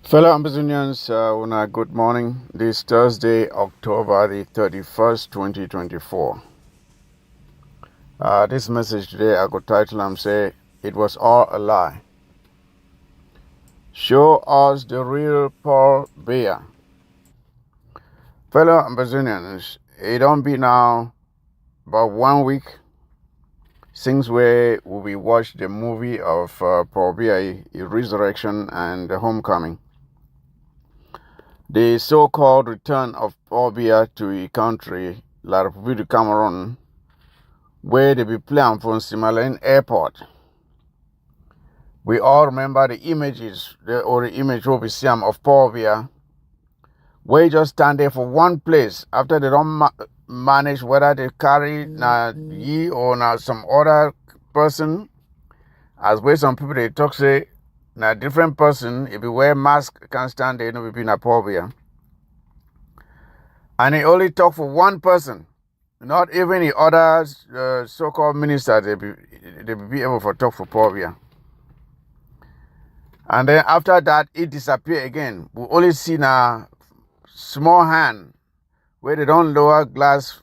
Fellow Ambazonians, good morning. This Thursday, October the 31st, 2024. This message today, I could title and say, "It was all a lie." Show us the real Paul Biya. Fellow Ambazonians, it don't be now about 1 week since we watched the movie of Paul Biya, Resurrection and the Homecoming. The so-called return of Paul Biya to a country, La République du Cameroon, where they be playing from Simalene Airport. We all remember the images, the image of Paul Biya, where he just stand there for one place after they don't manage whether they carry ye or some other person. As way some people they talk say, now different person, if you wear mask, can't stand there, no be na Paul Biya. And he only talk for one person. Not even the other so-called ministers, they be able to talk for Paul Biya. And then after that, it disappear again. We only see now small hand where they don't lower glass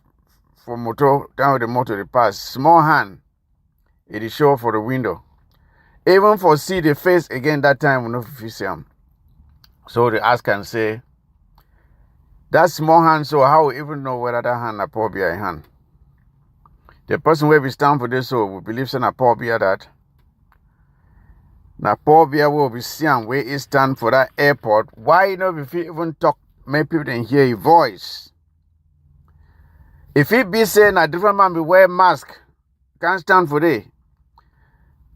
for motor, down with the motor they pass. Small hand, it is show for the window. Even for see the face again that time, we no see him. So they ask and say, that small hand, so how we even know whether that hand is Paul Biya hand? The person where we stand for this, so we believe in Paul Biya that. Now Paul Biya will be seen where he stand for that airport. Why if he even talk, make people can hear his voice? If he be saying a different man be wear mask, can't stand for that.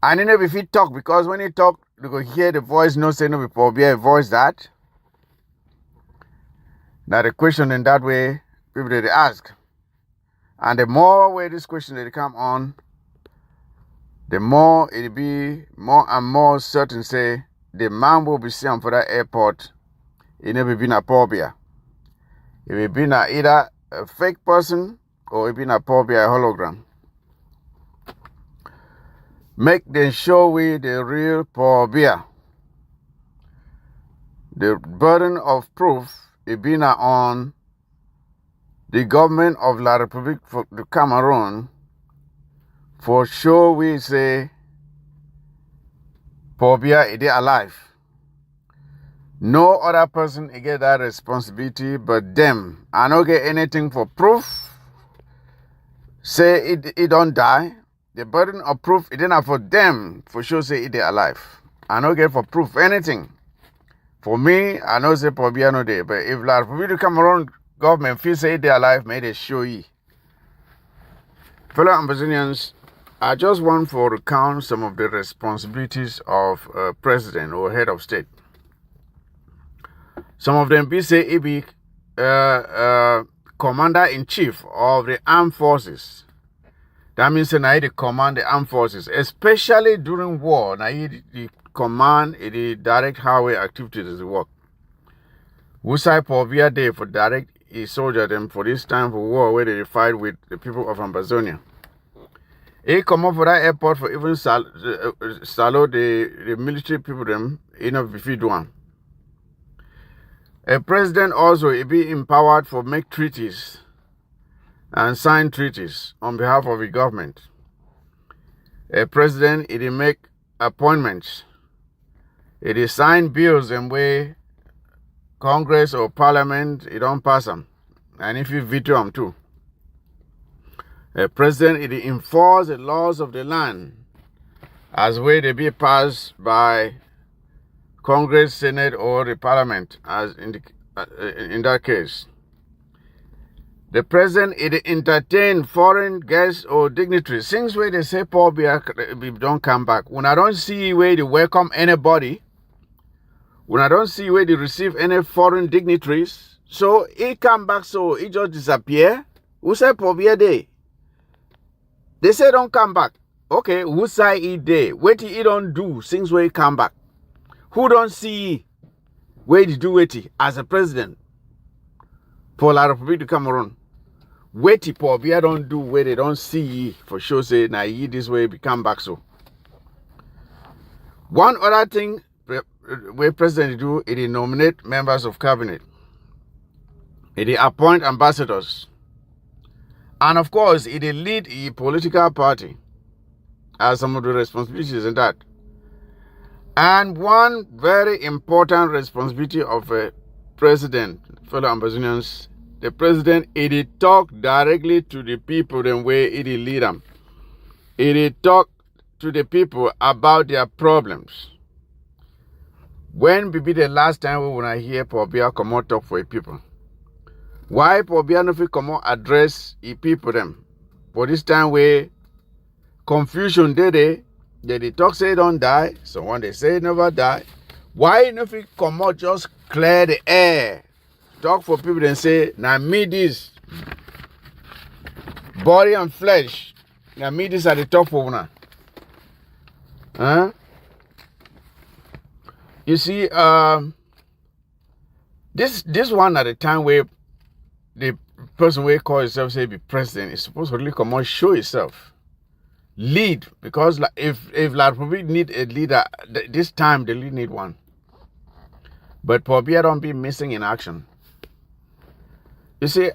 And if he talk, because when he talk, you go hear the voice, no say no be Paul Biya voice that. Now the question in that way, people they ask. And the more way this question they come on, the more it be more and more certain say the man will be seen for that airport. It never been a Paul Biya. It will be either a fake person or it been a Paul Biya hologram. Make them show we the real Paul Biya. The burden of proof is been on the government of La République du Cameroon for sure we say Paul Biya is alive. No other person get that responsibility but them. I don't get anything for proof. Say it don't die. The burden of proof is not for them for sure say it alive. I don't get for proof anything. For me, I know say Paul Biya no day. But if La République du Cameroon government feel say they alive, may they show ye. Fellow Ambazonians, I just want to recount some of the responsibilities of a president or head of state. Some of them be say he be commander-in-chief of the armed forces. That means that he command the armed forces, especially during war. Now he command the direct highway activities work. We say Paul Biya day for direct soldier them for this time for war where they fight with the people of Ambazonia. He come up for that airport for even salute the military people them if he do one. A president also he be empowered for make treaties and sign treaties on behalf of the government. A president he make appointments. He sign bills and way Congress or Parliament, it don't pass them. And if you veto them too. A president, it enforce the laws of the land as way they be passed by Congress, Senate, or the Parliament, as in that case. The president, it entertain foreign guests or dignitaries. Since where they say Paul Biya don't come back. When I don't see where they welcome anybody, when I don't see where they receive any foreign dignitaries, so he come back, so he just disappear. Who say Paul Biya day? They say don't come back. Okay, who say he day? What he don't do since where he come back? Who don't see where he do it as a president for La République du Cameroon? What he Paul Biya don't do where they don't see for sure say now he this way he come back so. One other thing way president do, it nominate members of cabinet. It appoint ambassadors. And of course, it lead a political party as some of the responsibilities in that. And one very important responsibility of a president, fellow Ambazonians, the president, it talk directly to the people the way it lead them. It talk to the people about their problems. When be the last time we wanna hear Pobia come out talk for the people? Why Pobia no fit come out address the people them? For this time where confusion they talk say don't die, someone they say never die. Why no fit come out just clear the air? Talk for people and say, now me this body and flesh. Now me this at the top for una. Huh? You see, this one at the time where the person where call himself say be president is supposed to really come out show himself. Lead, because if La Republic need a leader, this time they really need one. But Pobia don't be missing in action. You see,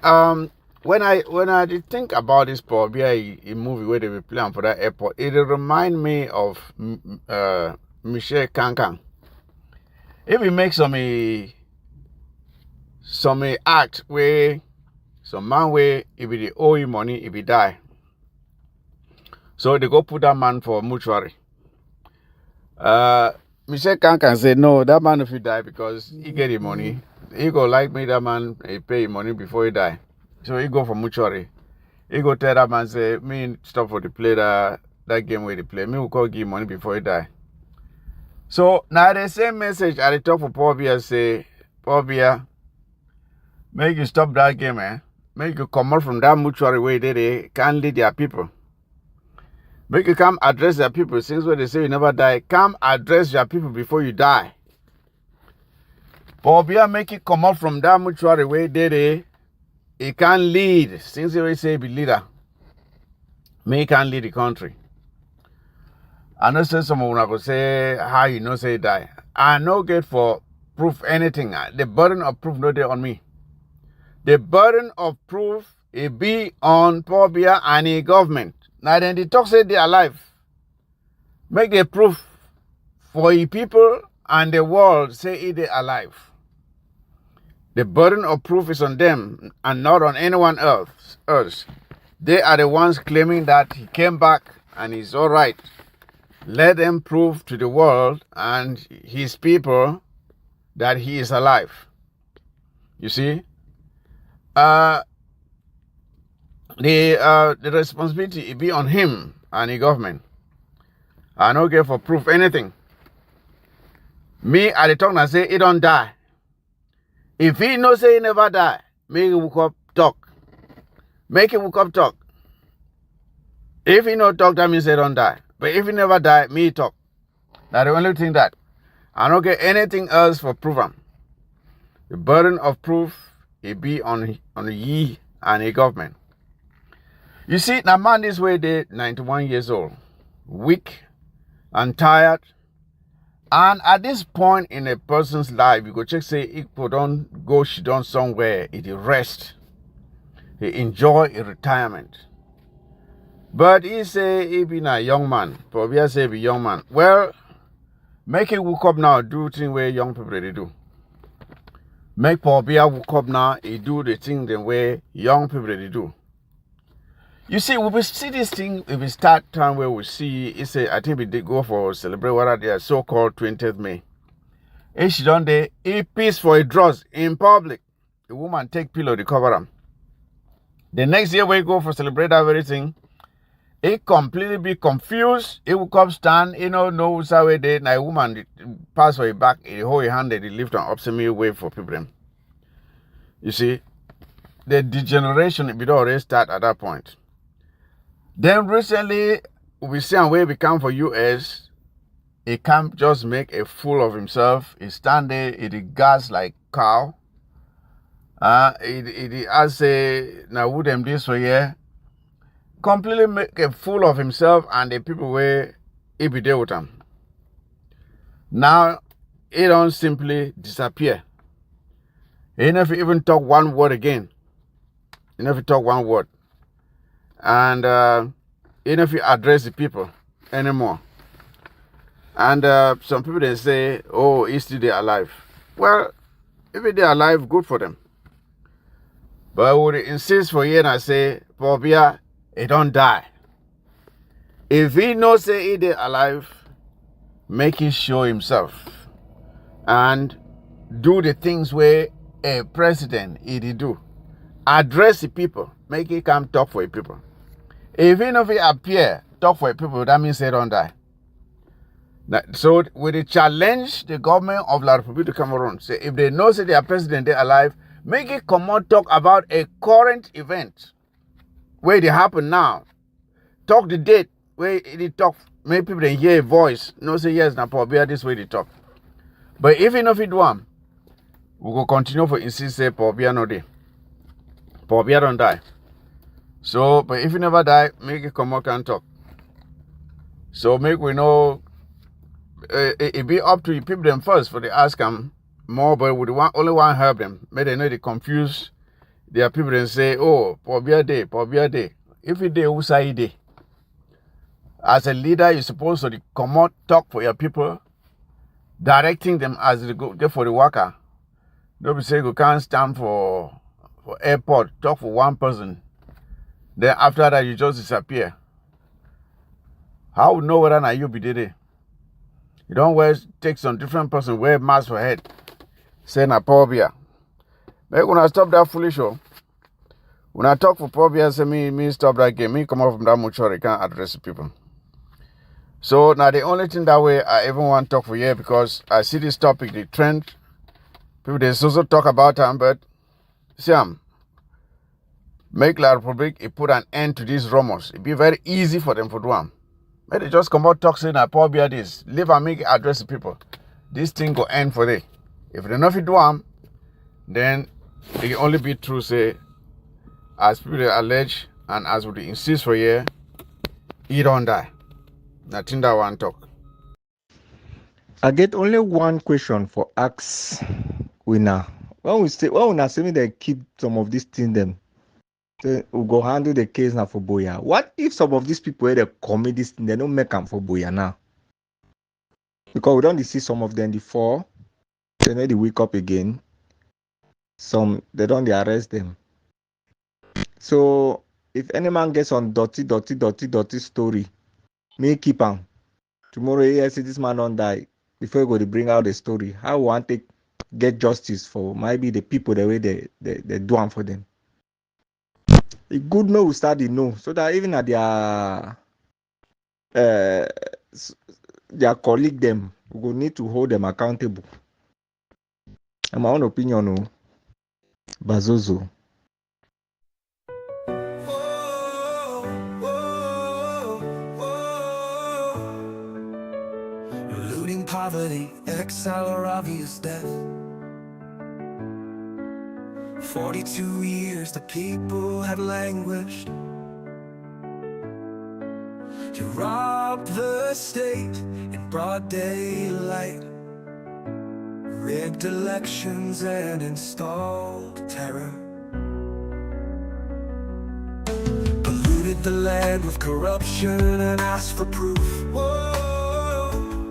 when I did think about this Pobia a movie where they were playing for that airport, it remind me of Michel Kankan. If we make some act where some man where if they owe him money, if he die. So they go put that man for mortuary. Michel Kankan said, no, that man if he die because he get him money. He go like me, that man, he pay him money before he die. So he go for mortuary. He go tell that man, say, me stop for the play that game where they play. Me will go give him money before he die. So now the same message at the top for Pobia say, Pobia, make you stop that game, eh? Make you come out from that mortuary where they can't lead their people. Make you come address their people. Since when they say you never die, come address your people before you die. Pobia make it come out from that mortuary where they can't lead. Since they say be leader, me can't lead the country. I know say someone will say how you know say die. I no get for proof anything. The burden of proof no dey on me. The burden of proof it be on Pobia and the government. Now then the talk say they are alive. Make the proof for the people and the world say it they alive. The burden of proof is on them and not on anyone else. They are the ones claiming that he came back and he's all right. Let them prove to the world and his people that he is alive. You see? The responsibility be on him and the government. I don't care for proof anything. Me at the talk and say he don't die. If he no say he never die, make him wake up talk. Make him wake up talk. If he no talk, that means he don't die. But if he never die, me talk. That's the only thing that I don't get anything else for proof. The burden of proof it be on ye and the government. You see, now man this way they 91 years old, weak and tired. And at this point in a person's life, you go check say if don't go she done somewhere, it rest. He enjoy a retirement. But he say he be a young man. Probably say be young man. Well, make it wake up now, do thing where young people they do. Make Pobia wake up now, he do the thing the way young people they do. You see, we will see this thing if we start time where we see it's a I think we did go for celebrate what are their so-called 20th May. If she done the peace for a drugs in public, the woman take pillow to cover them. The next year we go for celebrate that very thing. It completely be confused. It will come stand, know how it did. Now a woman pass for a back, it hold your hand, they lift and upset me way for people them. You see, the degeneration it already start at that point. Then recently we see where we come for US, he can't just make a fool of himself. He stand there, it gas like cow. It I say now would them this way here. Completely make a fool of himself and the people where he be there with him. Now, he don't simply disappear. He never even talk one word again. He never talk one word. And he never address the people anymore. And some people, they say, oh, he's still there alive. Well, if they're alive, good for them. But I would insist for you and I say, Pobia, he don't die. If he knows say he there alive, make him show himself. And do the things where a president he do. Address the people. Make him come talk for the people. If he never appear, talk for the people, that means they don't die. So with the challenge the government of La Republic of Cameroon, say if they know say their president they alive, make it come out talk about a current event where they happen now. Talk the date where they talk. Make people then hear a voice. No say yes, now Pobia this way they talk. But even if it do we go continue for insist say Pobia no day. Pobia don't die. So, but if you never die, make it come out and talk. So make we know. It be up to the people them first for the ask them more, but we only one help them. May they know they confuse their people and say, oh, Pobia day, Pobia day. If it day, who say day? As a leader, you're supposed to come out, talk for your people, directing them as they go for the worker. Don't say you can't stand for airport, talk for one person. Then after that, you just disappear. How would know whether or not you be there? You don't take some different person, wear mask for head. Say na Pobia. Make when I stop that foolish show. When I talk for Pobia, say me stop that game. Me come out from that mutual, can't address the people. So now the only thing that way I even want to talk for you because I see this topic, the trend. People they also talk about them, but Sam, make La Republic it put an end to these rumors. It be very easy for them to do them. May they just come out talk saying that Pobia this. Leave and make it address the people. This thing go end for them. If they know if it do them, then it can only be true say as people allege and as we insist for you, he don't die. Nothing that one talk. I get only one question for ask winner. When we say they keep some of these things them. We go handle the case now for Boya. What if some of these people where they commit this thing, they don't make them for Boya now? Because we don't see some of them before, then they wake up again. Some they don't arrest them. So if any man gets on dirty story, me keep him. Tomorrow I see this man don't die before you go to bring out the story. How we want to get justice for maybe the people the way they do them for them. A good man will start to know so that even at their colleague them we will need to hold them accountable. And my own opinion, no, Bazozo. Looting poverty, exile or obvious death. 42 years the people have languished. You robbed the state in broad daylight, rigged elections and installed terror, polluted the land with corruption and asked for proof. Whoa.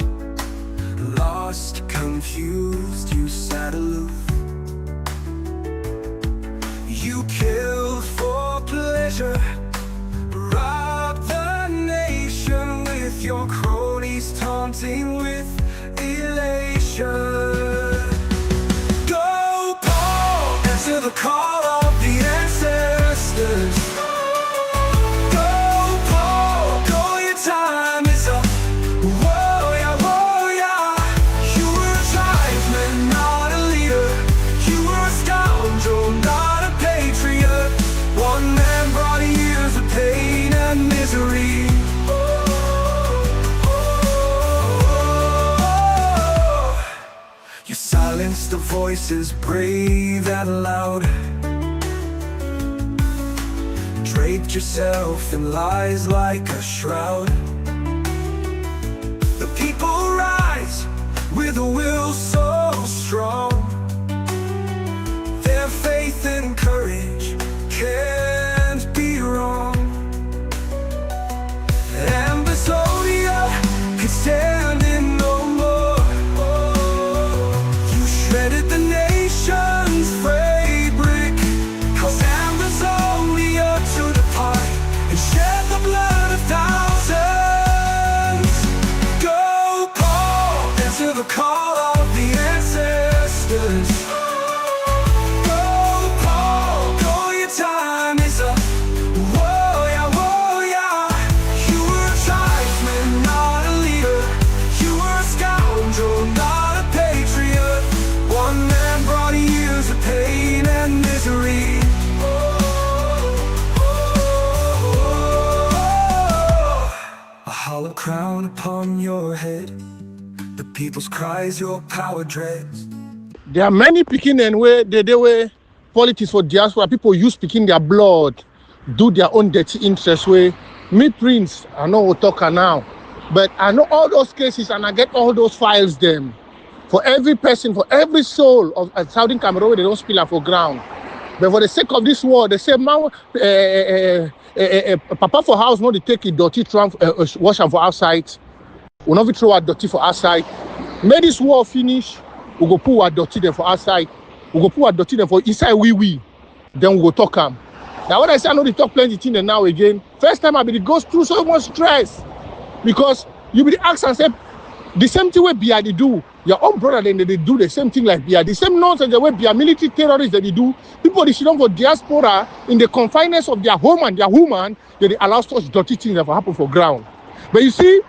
Lost, confused, you sat aloof. You killed for pleasure, robbed the nation with your cronies taunting with elation. Go, Paul, answer the call of the ancestors. Go, Paul, go, your time is up. Whoa, yeah, you were a tribesman, not a leader. You were a scoundrel, not a patriot. One man brought years of pain and misery. You silenced the voices brave and loud, draped yourself in lies like a shroud. The people rise with with a will so strong. Their faith and courage can't be wrong. Ambazonia could stand in no more. You shredded the nation's frayed brick, caused Amazonia to depart and shed the blood of thousands. Go, Paul, answer the call of the ancestors. Go, Paul, go, your time is up. Whoa, yeah, whoa, yeah. You were a tribesman, not a leader. You were a scoundrel, not a patriot. One man brought years of pain and misery. A hollow crown upon your head, the people's cries your power dreads. There are many Pekin where they were politics for diaspora. People use Pekin their blood, do their own dirty interest way. Me, Prince, I know we'll talk now, but I know all those cases and I get all those files them. For every person, for every soul of Southern Cameroon, they don't spill up for ground. But for the sake of this war, they say, man, Papa for house, no, they take it dirty, wash them for outside. We not throw our dirty for outside. May this war finish, we go put our dirty there for outside. We go put our dirty there for inside we. Then we go talk them. Now when I say I know they talk plenty thing and now again, first time I be goes through so much stress. Because you be the ask and say, the same thing way Bia they do, your own brother then they do the same thing like Bia. The same nonsense the way Bia military terrorists that they do, people they should not for diaspora in the confinements of their home and their woman, they allow such dirty things that happen for ground. But you see,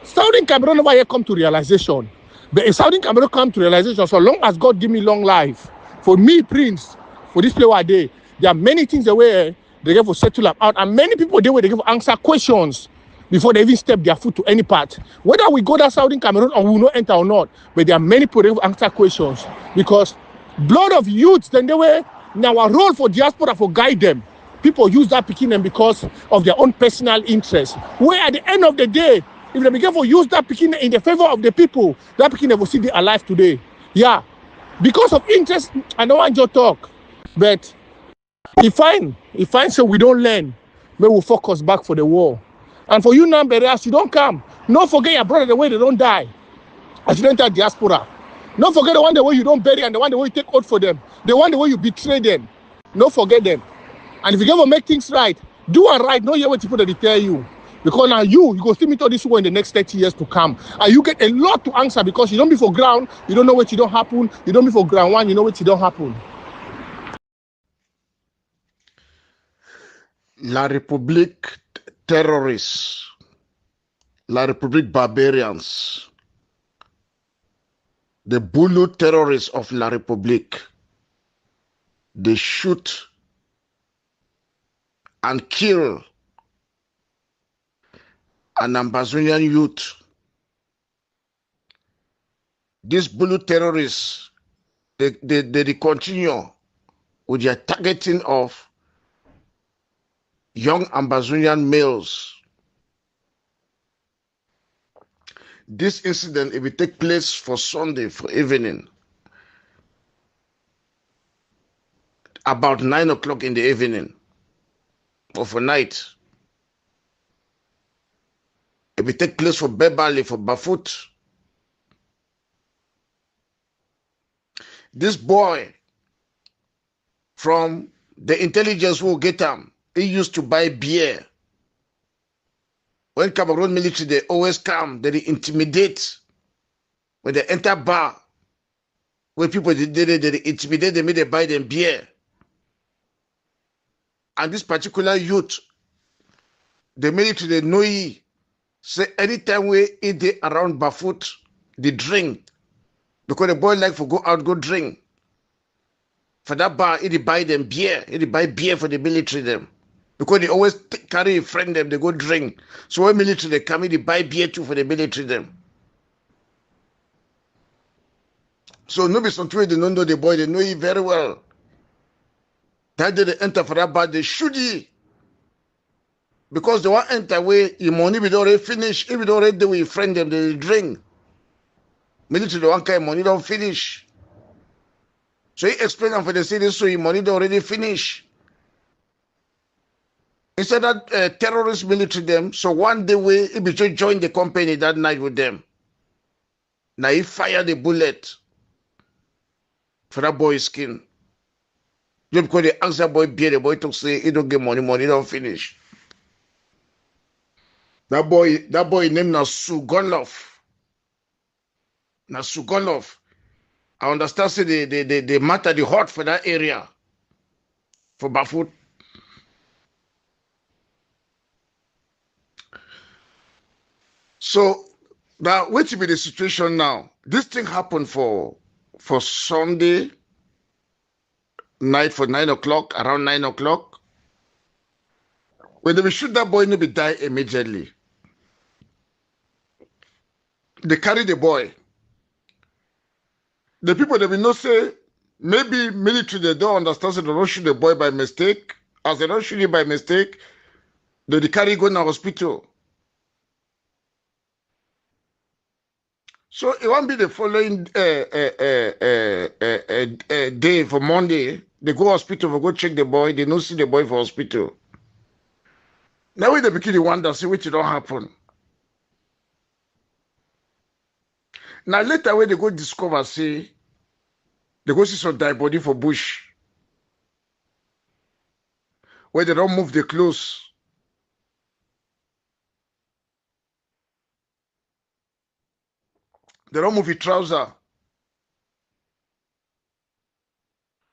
Southern Cameroon never yet come to realization. But if Southern Cameroon come to realization, so long as God give me long life, for me, Prince, for this play one day, there are many things the way they get for settle up out, and many people they way they give answer questions before they even step their foot to any part. Whether we go to Southern Cameroon or we will not enter or not, but there are many people that answer questions because blood of youth, then they were now our role for diaspora for guide them. People use that picking them because of their own personal interest. Where at the end of the day, if they begin to use that picking in the favor of the people, that picking will see they alive today. Yeah, because of interest, I don't want you to talk, but if fine so we don't learn, we will focus back for the war. And for you non-burials, you don't come. Don't forget your brother the way they don't die. As you enter diaspora. Don't forget the one the way you don't bury and the one the way you take oath for them. The one the way you betray them. Don't forget them. And if you ever make things right, do it right. Don't hear what people that they tell you. Because now you go still meet all this war in the next 30 years to come. And you get a lot to answer because you don't be for ground, you don't know what you don't happen. You don't be for ground one, you know what you don't happen. La République terrorists, La République barbarians, the Bulu terrorists of La République, they shoot and kill an Ambazonian youth. These Bulu terrorists, they continue with their targeting of young Ambazonian males. This incident, it will take place for Sunday for evening, about 9 o'clock in the evening, or for night. It will take place for Bebali, for Bafut. This boy from the intelligence will get him. He used to buy beer. When Cameroon military, they always come, they intimidate. When they enter bar, when people they intimidate them, they buy them beer. And this particular youth, the military, they know he. Say anytime we eat around Bafut, they drink. Because the boy like to go out, go drink. For that bar, he buy them beer. He buy beer for the military them. Because they always carry a friend them, they go drink. So when military they come, they buy beer too for the military them. So no be something they don't know the boy, they know he very well. That day they enter for that bar, they shoot he. Because they want to enter where your money will already finish, if you already do with your friend them, they drink. Military the one kind money don't finish. So he explained them for the city, so his money don't already finish. Instead of terrorist military them, so one day he between join the company that night with them. Now he fired the bullet for that boy's skin. Just because they ask that boy beer, the boy to say he don't get money don't finish. That boy named Nasugolov. Nasugolov. I understand say the matter the hot for that area. For Bafut. So now what will be the situation now? This thing happened for Sunday night for 9 o'clock, around 9 o'clock. When they will shoot that boy, he will die immediately. They carry the boy. The people they will not say, maybe military they don't understand, so they don't shoot the boy by mistake. As they don't shoot him by mistake, they carry go to the hospital. So it won't be the following day for Monday. They go hospital for go check the boy. They don't see the boy for hospital. Now when they begin to wonder, see which don't happen. Now later when they go discover, say, they go see some dead body for bush. Where they don't move the clothes. They don't move the trouser.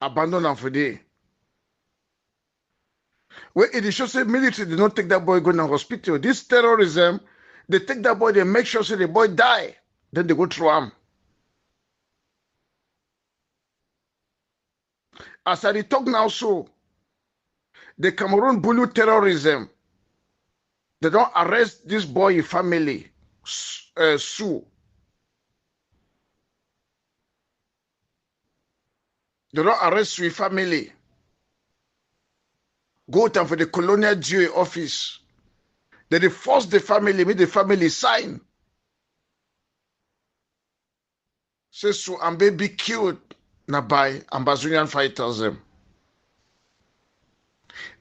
Abandon them for day. Where it shows say military did not take that boy go to the hospital. This terrorism, they take that boy, they make sure say the boy die. Then they go through him. As I talk now, so the Cameroon Bulu terrorism, they don't arrest this boy family, Sue. They don't arrest Sue family. Go down for the colonial GA office. They force the family, make the family sign. Say Sue Ambe be killed now by Ambazonian fighters.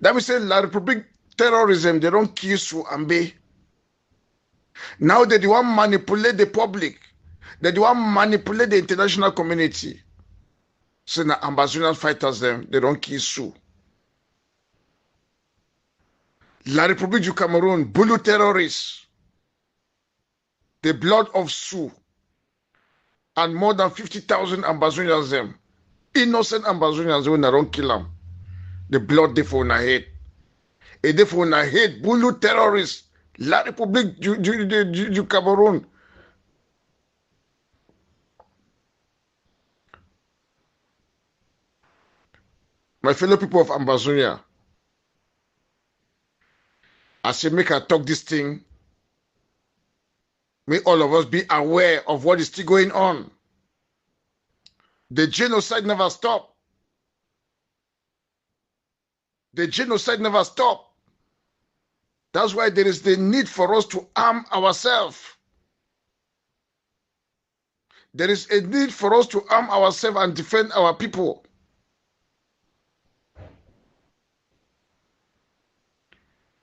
That we say La Republic terrorism, they don't kill Sue Ambe. Now they want to manipulate the public. They want to manipulate the international community. So now Ambazonian fighters they don't kill Sue. La République du Cameroun, Bulu terrorists, the blood of Sue, and more than 50,000 Ambazonians, innocent Ambazonians when they don't kill them. The blood they for na head. Et they for na head, Bulu terrorists, La République du Cameroun. My fellow people of Ambazonia, I say make I talk this thing. May all of us be aware of what is still going on. The genocide never stopped. The genocide never stopped. That's why there is the need for us to arm ourselves. There is a need for us to arm ourselves and defend our people.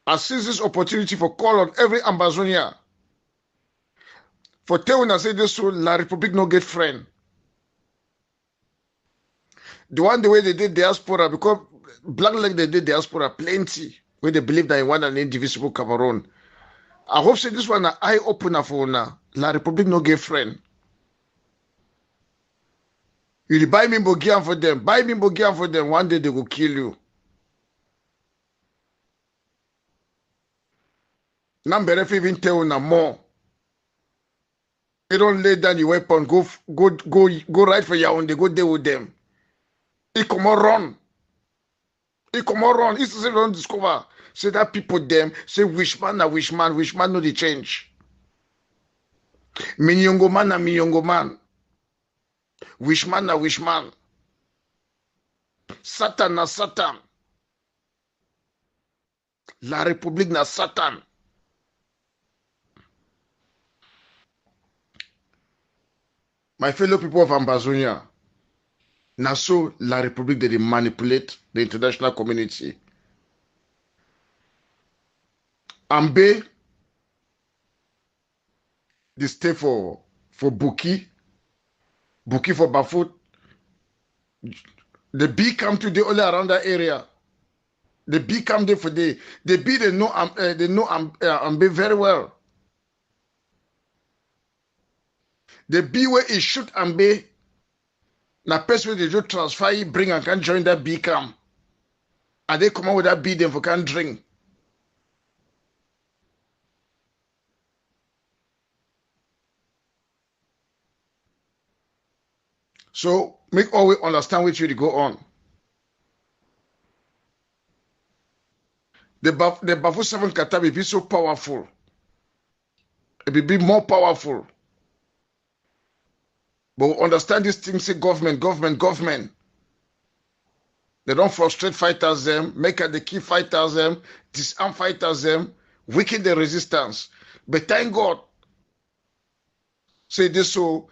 I seize this opportunity for call on every Ambazonia. For telling us say this so La République no get friend. The one the way they did diaspora, because black like they did diaspora plenty, where they believe that in one and indivisible Cameroon. I hope say this one an eye opener for now. La République no get friend. You buy me Bogian for them, buy me Bogian for them, one day they will kill you. Number if even tell na more. You don't lay down your weapon, go right for your own, they go there with them. He come on run. He come on run. He still don't discover. Say that people them, say wish man no the change. Minyongo man na minyongo man. Wish man na wish man. Satan na Satan. La République na Satan. My fellow people of Ambazonia, now so La République they manipulate the international community. Ambe, they stay for Buki for Bafut. The B come to the only around that area. The B come there for the B they know Ambe very well. The B where he shoot Ambe, na person they just transfer he bring and can join that B camp. And they come out with that B them for can drink. So make all we understand which way to go on. The Bafu 7 kata will be so powerful. It will be more powerful. But we understand this thing, say government. They don't frustrate fighters them, make the key fighters them, disarm fighters them, weaken the resistance. But thank God, say this so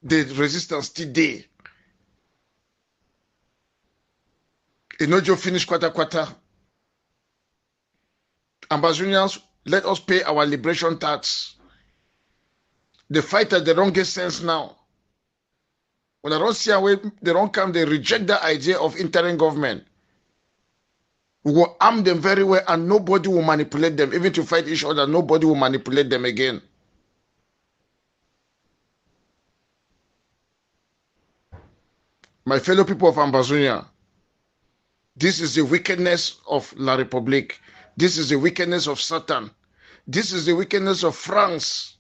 the resistance today. It not just finish quarter. Ambazonians, let us pay our liberation tax. The fighters, they don't get sense now. When I don't see a way, they don't come, they reject the idea of interim government. We will arm them very well and nobody will manipulate them. Even to fight each other, nobody will manipulate them again. My fellow people of Ambazonia, this is the wickedness of La République. This is the wickedness of Satan. This is the wickedness of France.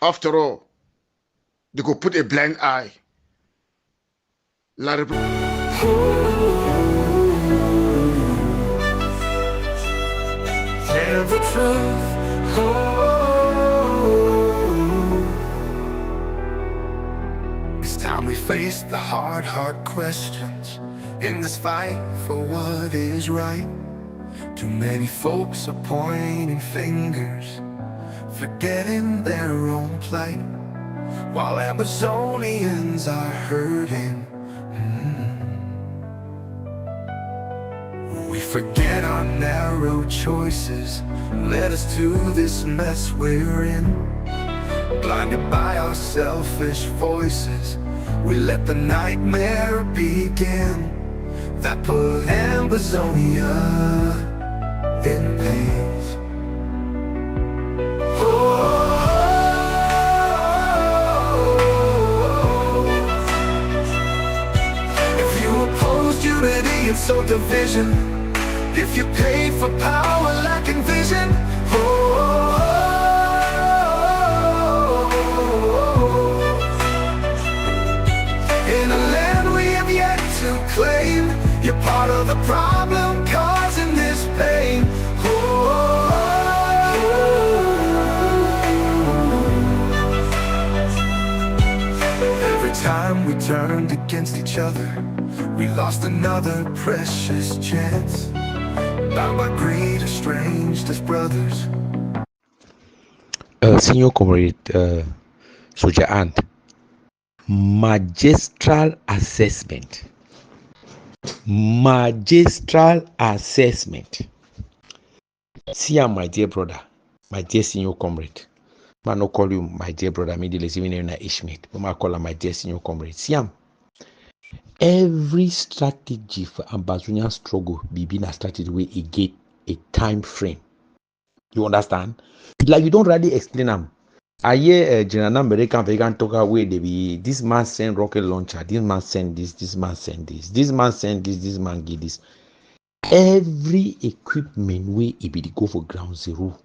After all, they could put a blind eye. La République. Tell the truth. It's time we face the hard questions in this fight for what is right. Too many folks are pointing fingers, forgetting their own plight, while Amazonians are hurting. We forget our narrow choices led us to this mess we're in. Blinded by our selfish voices, we let the nightmare begin that put Ambazonia in pain. Unity and so division, if you pay for power lacking vision, in a land we have yet to claim, you're part of the problem causing this pain. Every time we turned against each other, we lost another precious chance. Bound by greed, estranged as brothers. Senior Comrade Soldier Ant, magistral assessment. See, my dear brother, my dear senior comrade. I not call you my dear brother, immediately even in a Ishmael, but I call him my dear senior comrade. See, every strategy for Ambazonian struggle be been a strategy where it get a time frame. You understand? Like you don't really explain them. I hear General American vegan talk away. They be this man send rocket launcher, this man send this man send this man send this man get this. Every equipment where it be go for ground zero,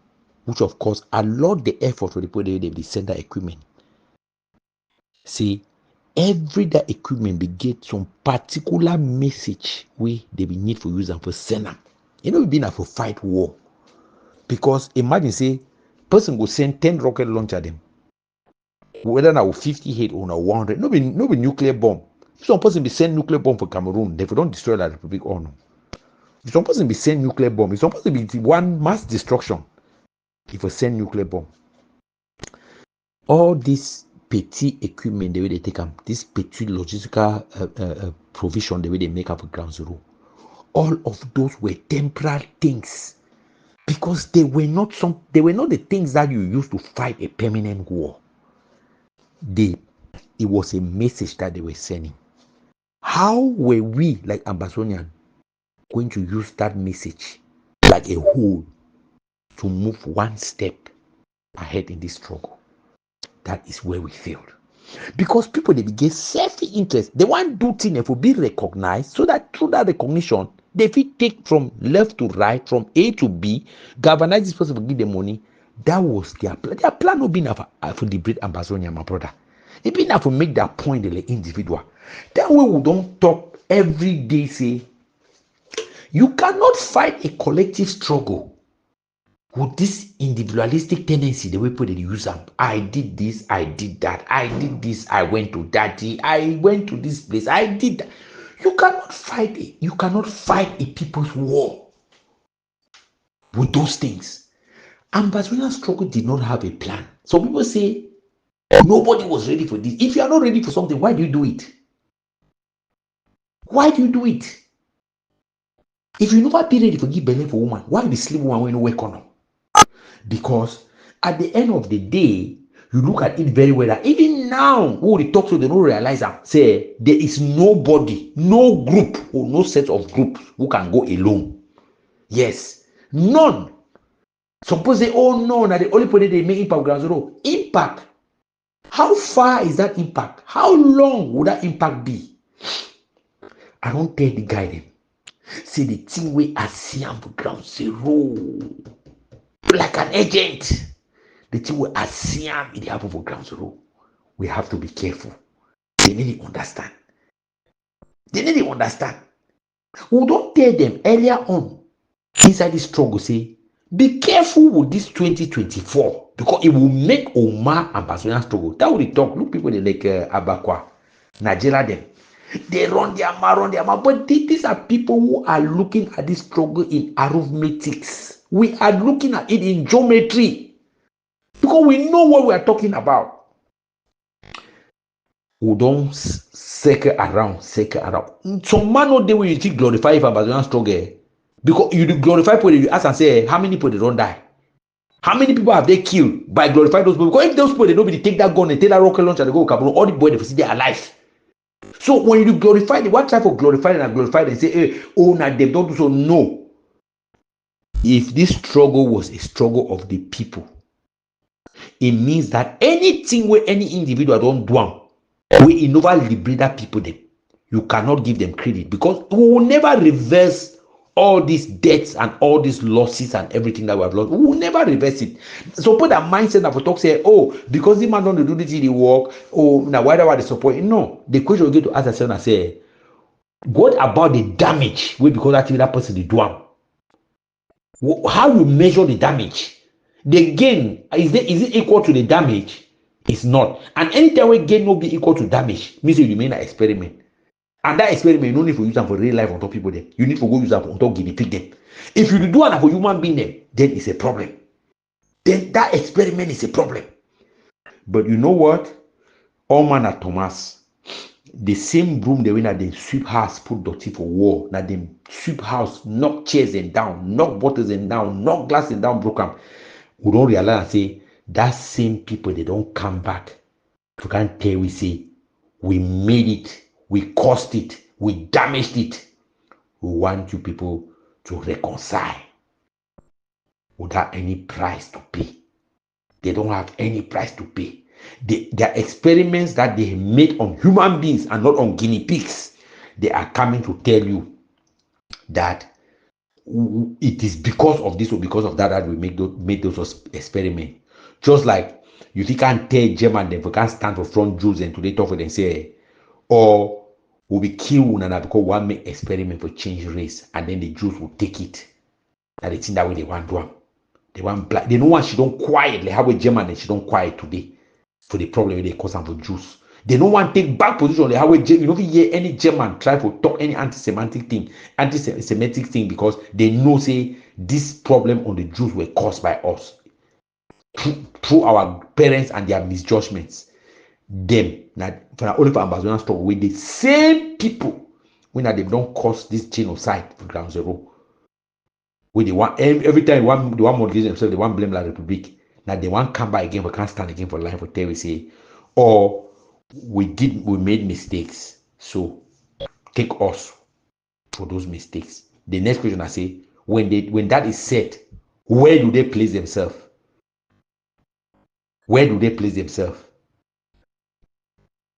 which of course a lot the effort for the people they send that equipment. See. Every that equipment be get some particular message where they be need for use and for send them. You know, we been for fight war. Because imagine say, person go send 10 rocket launcher them. Whether now 58 or now 100, no be nuclear bomb. If some person be send nuclear bomb for Cameroon, they don't destroy the Republic or no. If some person be send nuclear bomb, if some person be one mass destruction, if we send nuclear bomb. all this petty equipment, the way they take them, this petty logistical provision, the way they make up for ground zero, all of those were temporary things because they were not the things that you use to fight a permanent war. It was a message that they were sending. How were we, like Ambazonian, going to use that message like a whole to move one step ahead in this struggle? That is where we failed. Because people, they get self-interest. They want to do things to be recognized so that through that recognition, they will take from left to right, from A to B, galvanize this person to give them money. That was their plan. Their plan not been for liberate Ambazonian, my brother. It been to make that point the individual. That way we don't talk every day, say, you cannot fight a collective struggle with this individualistic tendency, the way people use them. I did this, I did that, I did this, I went to daddy, I went to this place, I did that. You cannot fight it. You cannot fight a people's war with those things. Ambazonian struggle did not have a plan. So people say, nobody was ready for this. If you are not ready for something, why do you do it? Why do you do it? If you never be ready for give belly for woman, why be sleep woman when you work on them? Because at the end of the day, you look at it very well. That even now, who they talk to, they don't realize that say there is nobody, no group or no set of groups who can go alone. Yes, none. Suppose they all know that the only people they make impact ground zero. Impact. How far is that impact? How long would that impact be? I don't tell the guy them. See the thing we are seeing for ground zero. Like an agent. The thing we are seeing in the apple for ground zero. We have to be careful. They need to understand. They need to understand. We don't tell them earlier on inside this struggle, say, be careful with this 2024 because it will make Omar and Ambazonian struggle. That will talk. Look, people they like Abakwa, Nigeria them. They run their mouth, but these are people who are looking at this struggle in arithmetics. We are looking at it in geometry because we know what we are talking about. We don't circle around. Some man no day when you think glorify if Ambazonian struggle because you glorify people, you ask and say how many people they don't die. How many people have they killed by glorifying those people? Because if those people, they nobody take that gun and take that rocket launcher and they go Cameroon, all the boys they see they are alive. So when you glorify them, what type of glorify them and glorify them and say, hey, oh, now they don't do so? No. If this struggle was a struggle of the people, it means that anything where any individual don't do, we never liberate that people them. You cannot give them credit because we will never reverse all these debts and all these losses and everything that we have lost. We will never reverse it. So put that mindset that for talk say, oh, because the man don't do this in the work, oh, now why do I support? No, the question we get to ask ourselves and say, what about the damage? We because that person did do. How you measure the damage? The gain is it equal to the damage? It's not. And anytime we gain will be equal to damage, means you remain an experiment. And that experiment, you don't need to use them for real life on top people there. You need to go use them on top guinea pig them. If you do one for human being them, then it's a problem. Then that experiment is a problem. But you know what? All man at Thomas, the same broom they win that they sweep house, put dirty for war. That they sweep house, knock chairs and down, knock bottles and down, knock glass and down, broke them. We don't realize and say that same people they don't come back. You can't tell we say we made it. We caused it. We damaged it. We want you people to reconcile without any price to pay. They don't have any price to pay. Their experiments that they made on human beings and not on guinea pigs, they are coming to tell you that it is because of this or because of that that we made those experiments. Just like you can't tell German them, we can't stand for front Jews and today talk for them and say, or will be killed Unana because one make experiment for change race and then the Jews will take it. And they think that way they want to do. They want black. They don't want she don't quiet. Like how a German and she don't quiet today for the problem they cause them for Jews. They don't want to take back position. Like how a you don't hear any German try to talk any anti-Semitic thing because they know say this problem on the Jews were caused by us. through our parents and their misjudgments. Them for only for Ambazonian struggle with the same people when they don't cause this genocide for ground zero. With the one every time the one motivate themselves, the one blame La Republic. Now they want come back again, we can't stand again for life for tell we say, or we made mistakes. So take us for those mistakes. The next question I say, when that is said, where do they place themselves? Where do they place themselves?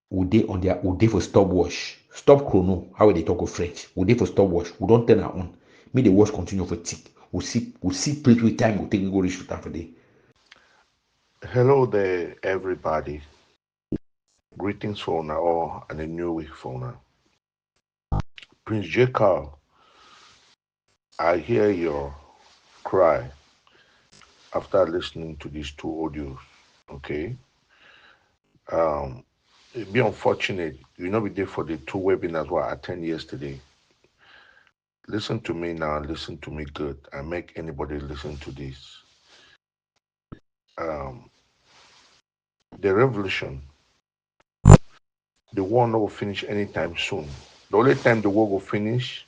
Would they for stopwatch? Stop chrono. How will they talk of French? Would they for stopwatch? We don't turn our own. May the watch continue for tick. We'll see play with time. We'll take go reach to for day. Hello there, everybody. Greetings for now, all and a new week for now. Prince J. Carl, I hear your cry after listening to these two audios. Okay. It'd be unfortunate you not be there for the two webinars I attended yesterday. Listen to me now, listen to me good, and make anybody listen to this. The revolution, the war not will finish anytime soon. The only time the war will finish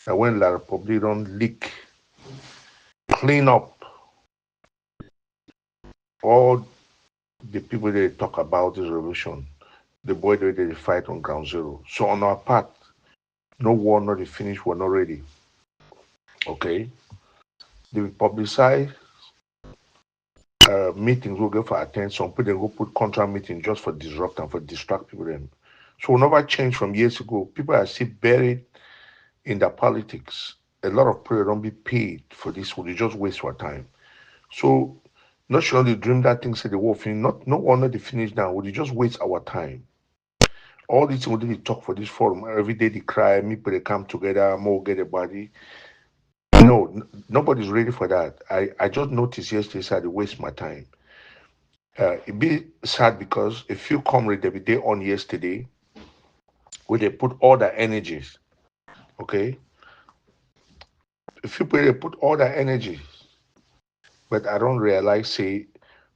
is when La Republic don't leak, clean up all the people they talk about this revolution, the boy they fight on ground zero. So on our part, no war not finished, we're not ready. Okay? They will publicize meetings will go for attend. Some people they go put contra meeting just for disrupt and for distract people. Then. So we'll never change from years ago. People are still buried in their politics. A lot of people don't be paid for this. They just waste our time. So not sure they dream that thing say the war finish. No one not the finish now. We just waste our time. All these things they talk for this forum. Every day they cry, people they come together, more get a body. No, nobody's ready for that. I just noticed yesterday, so I waste my time. It be sad because a few comrades they be there on yesterday where they put all their energies. Okay? A few people they put all their energies. But I don't realize, say,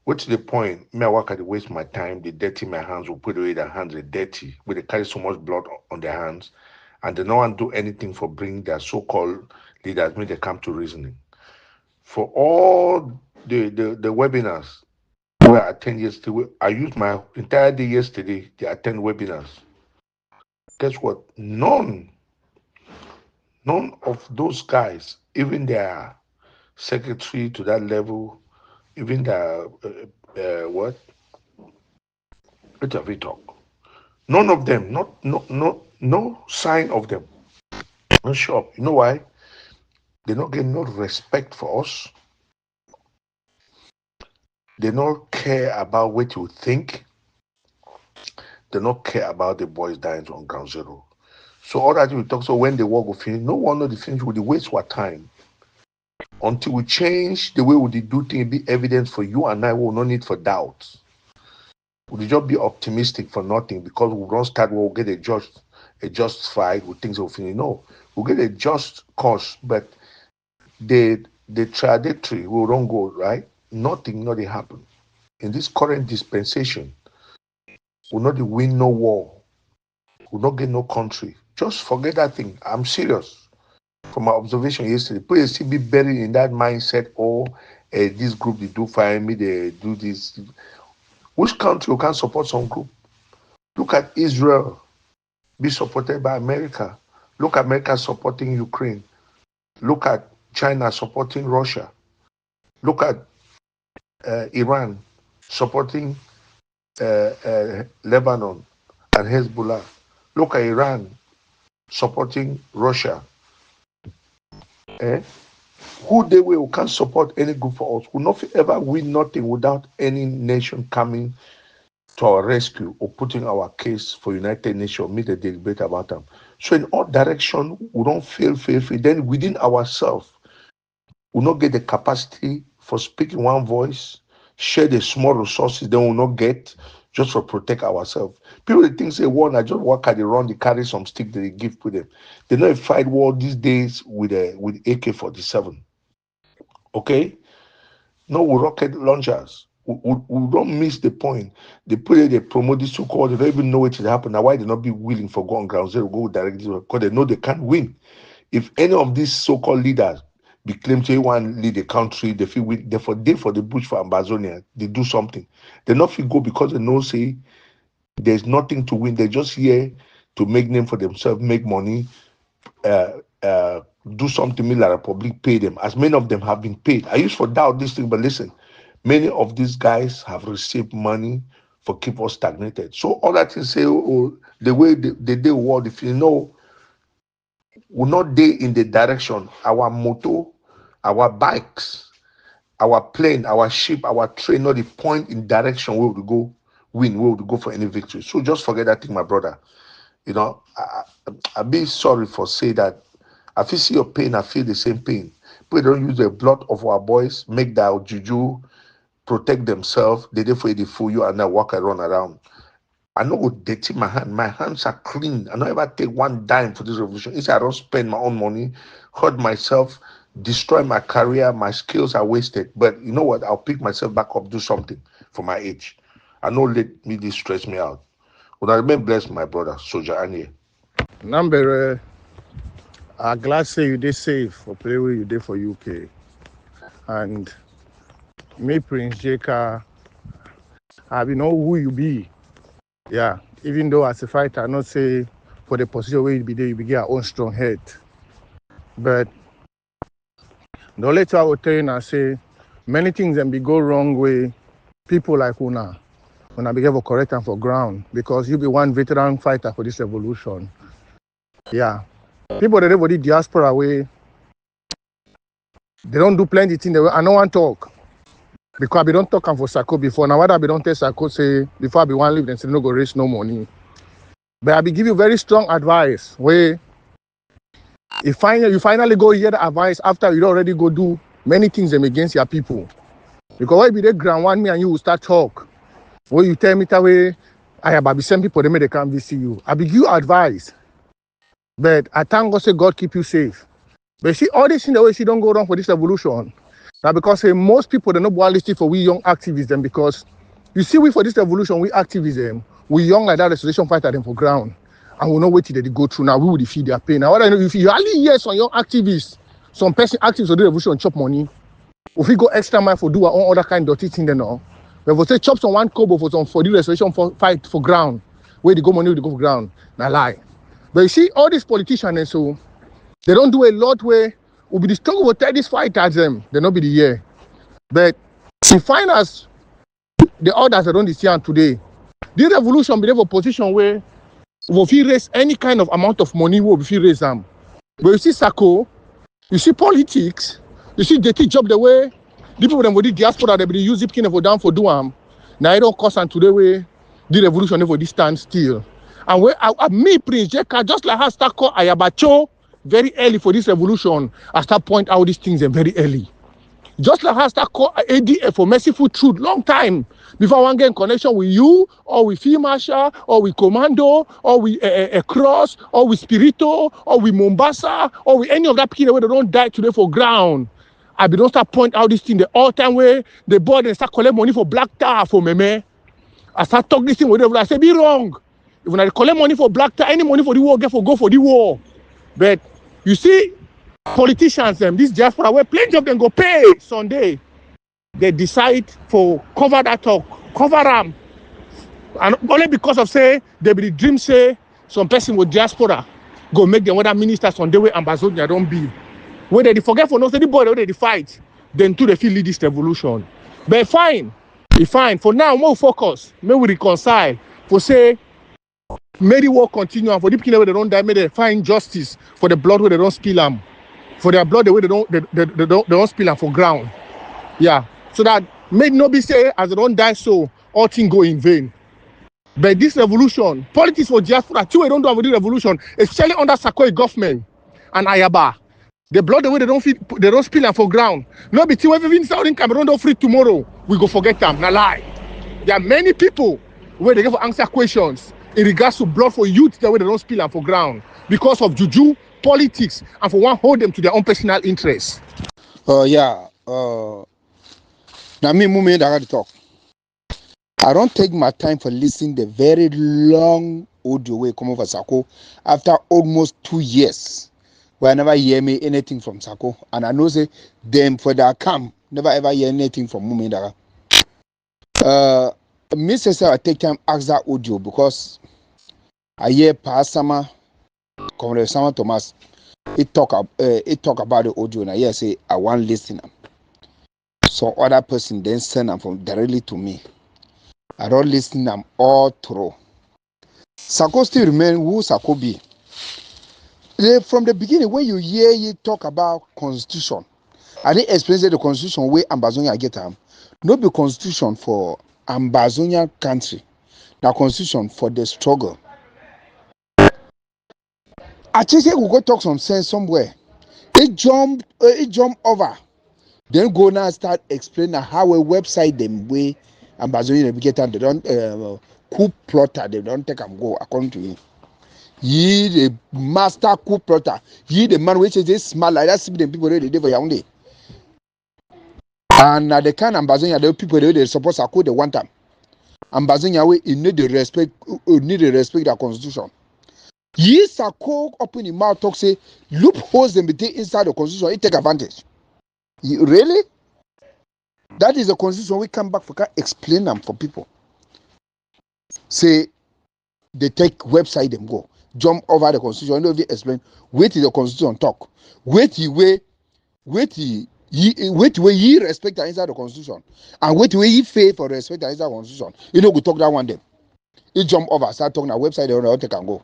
what's the point? Me, I work at the waste my time, they dirty my hands, will put away their hands, they dirty, but they carry so much blood on their hands, and they no one do anything for bringing their so-called leaders when they come to reasoning. For all the webinars where I attend yesterday, I used my entire day yesterday to attend webinars. Guess what? None of those guys, even their secretary to that level, even their what have we talk? None of them, no sign of them. Not sure. You know why? They not get no respect for us. They don't care about what you think. They don't care about the boys dying on ground zero. So all that we talk, so when the war will finish, no one know the finish will waste our time. Until we change the way we do things, be evidence for you and I will no need for doubt. We just be optimistic for nothing because we don't start, we'll get a just fight with things will finish. No, we'll get a just cause, but the trajectory will don't go right. Nothing happen. In this current dispensation, we'll not win no war. We'll not get no country. Just forget that thing. I'm serious. From my observation yesterday, people still be buried in that mindset, this group, they do fine, me, they do this. Which country can support some group? Look at Israel, be supported by America. Look at America supporting Ukraine. Look at China supporting Russia. Look at Iran supporting Lebanon and Hezbollah. Look at Iran supporting Russia. Who they will can't support any group for us. Will not ever win nothing without any nation coming to our rescue or putting our case for United Nations, meet the debate about them. So in all direction, we don't fail. Then within ourselves, we not get the capacity for speaking one voice, share the small resources they will not get just for protect ourselves. People they think say war, I just walk at the run, they carry some stick that they give to them. They know fight war these days with AK-47. Okay? not with rocket launchers. We don't miss the point. The player they promote this so-called, they don't even know what will happen. Now why they not be willing for go on ground zero, go directly because they know they can't win. If any of these so-called leaders be claimed to want lead the country, they feel win, they for the bush for Ambazonian, they do something. They not feel go because they know say there's nothing to win. They're just here to make name for themselves, make money, do something like the public pay them, as many of them have been paid. I used to doubt this thing, but listen, many of these guys have received money for keep us stagnated. So all that is say, the way they do world, if you know, we're not there in the direction. Our motor, our bikes, our plane, our ship, our train, not the point in direction where we go win, where we go for any victory. So just forget that thing, my brother. You know, I be sorry for say that. I feel see your pain, I feel the same pain. People don't use the blood of our boys, make that juju, protect themselves. They therefore they fool you and now walk around. I know what dirty my hand. My hands are clean. I don't ever take one dime for this revolution. Instead, I don't spend my own money, hurt myself, destroy my career, my skills are wasted. But you know what? I'll pick myself back up, do something for my age. I know let me this stress me out. But I remain blessed, my brother, Soldier Anye. Number, I'm glad say you did safe for play where you did for UK. And me, Prince Jeka, I know who you be. Yeah, even though as a fighter, I not say for the position where you be there, you be get your own strong head. But the later I will tell you, I say many things can be go wrong with people like Una. When I be for correct and for ground, because you be one veteran fighter for this revolution. Yeah. People that everybody diaspora way, they don't do plenty things. I don't want to talk. Because I don't talk for Sako before. Now what I don't tell Sako say before I be one leave, then say no go raise no money. But I be give you very strong advice where you finally go hear the advice after you already go do many things against your people. Because when you be the ground one me and you will start talk. When you tell me that way, I have some people they can't visit you. I be give you advice. But I thank God say God keep you safe. But see all this in the way she don't go wrong for this revolution. Now because most people they not listed for we young activism because you see we for this revolution we activism we young like that restoration fighter them for ground and we know what they go through now we will defeat their pain. Now what I know if you only hear some young activists, some person activists for the revolution chop money, if we go extra mile for do our own other kind of dirty thing then now. But if we say chop some one kobo for the restoration fight for ground, where they go money they go for ground, now lie. But you see all these politicians and so they don't do a lot where will be the struggle will tell this fight at them. They not be the year. But we find us the others that don't see today. This revolution be a position where if we raise any kind of amount of money, we will raise them. But you see Sako, you see politics, you see they take job the way the people them with the diaspora they be use it for down for do am. Now it don't cost and today way the revolution for this stand still. And where me Prince Jeka just like how start call Ayabacho very early for this revolution, I start point out these things very early. Just like I start call ADF for merciful truth long time before one get in connection with you or with Field Marshal or with Commando or with Cross or with Spirito or with Mombasa or with any of that people where they don't die today for ground. I be don't start point out this thing the all time way the board and start collect money for black tar for meme. I start talking this thing with them. I say be wrong. If I collect money for black tar, any money for the war, get for go for the war. But you see, politicians, this diaspora, where plenty of them go pay Sunday, they decide for cover that talk, cover them. And only because of say, they be the dream say, some person with diaspora go make them other ministers on the way Ambazonian don't be. When they forget for no say the boy where they fight, then too they feel lead this revolution. But fine, it's fine. For now, more focus, may we reconcile, for say, may the war continue and for the people where they don't die, may they find justice for the blood where they don't spill them. For their blood the way they don't spill them for ground. Yeah. So that may not be say as they don't die so all things go in vain. But this revolution, politics for diaspora, too, they don't do with the revolution, especially under Sakoi government and Ayaba. The blood the way they don't spill them for ground. No be till everything Southern Cameroon don't free tomorrow, we go forget them. Now lie. There are many people where they get for answer questions in regards to blood for youth the way they don't spill them for ground because of juju, politics, and for one hold them to their own personal interests. Now me movement I got to talk. I don't take my time for listening the very long audio way come over Sako after almost 2 years. Where I never hear me anything from Sako. And I know say them for their camp never ever hear anything from Mumindara. Me say I take time ask that audio because I hear Pasama Comrade Sama Thomas it talk about the audio and I hear say I want listen. So other person then send them from directly to me. I don't listen them all through. Sako still remain who Sako be. From the beginning, when you hear you talk about constitution, I didn't explain the constitution where Ambazonian get them. Not the constitution for Ambazonian country, the constitution for the struggle. I think we go talk some sense somewhere. It jump over. Then go now start explaining how a website them way Ambazonian get them. They don't coup plotter. They don't take them go according to him. He the master coup plotter. He the man which is this smart like that. See the people they do for Yaoundé. And the kind of Ambazonia, the people they support Sako they want them. Ambazonia way you need the respect. You need to respect the constitution. He Sako open his mouth talk say loopholes them inside the constitution. He take advantage. Really? That is the constitution. We come back for can explain them for people. Say they take website them go. Jump over the constitution. I know if they explain. Wait till the constitution talk. Wait till he respect inside the constitution. And wait till he fail for respect inside the constitution. You know, we talk that one day. He jump over, start talking a website, they don't take and go.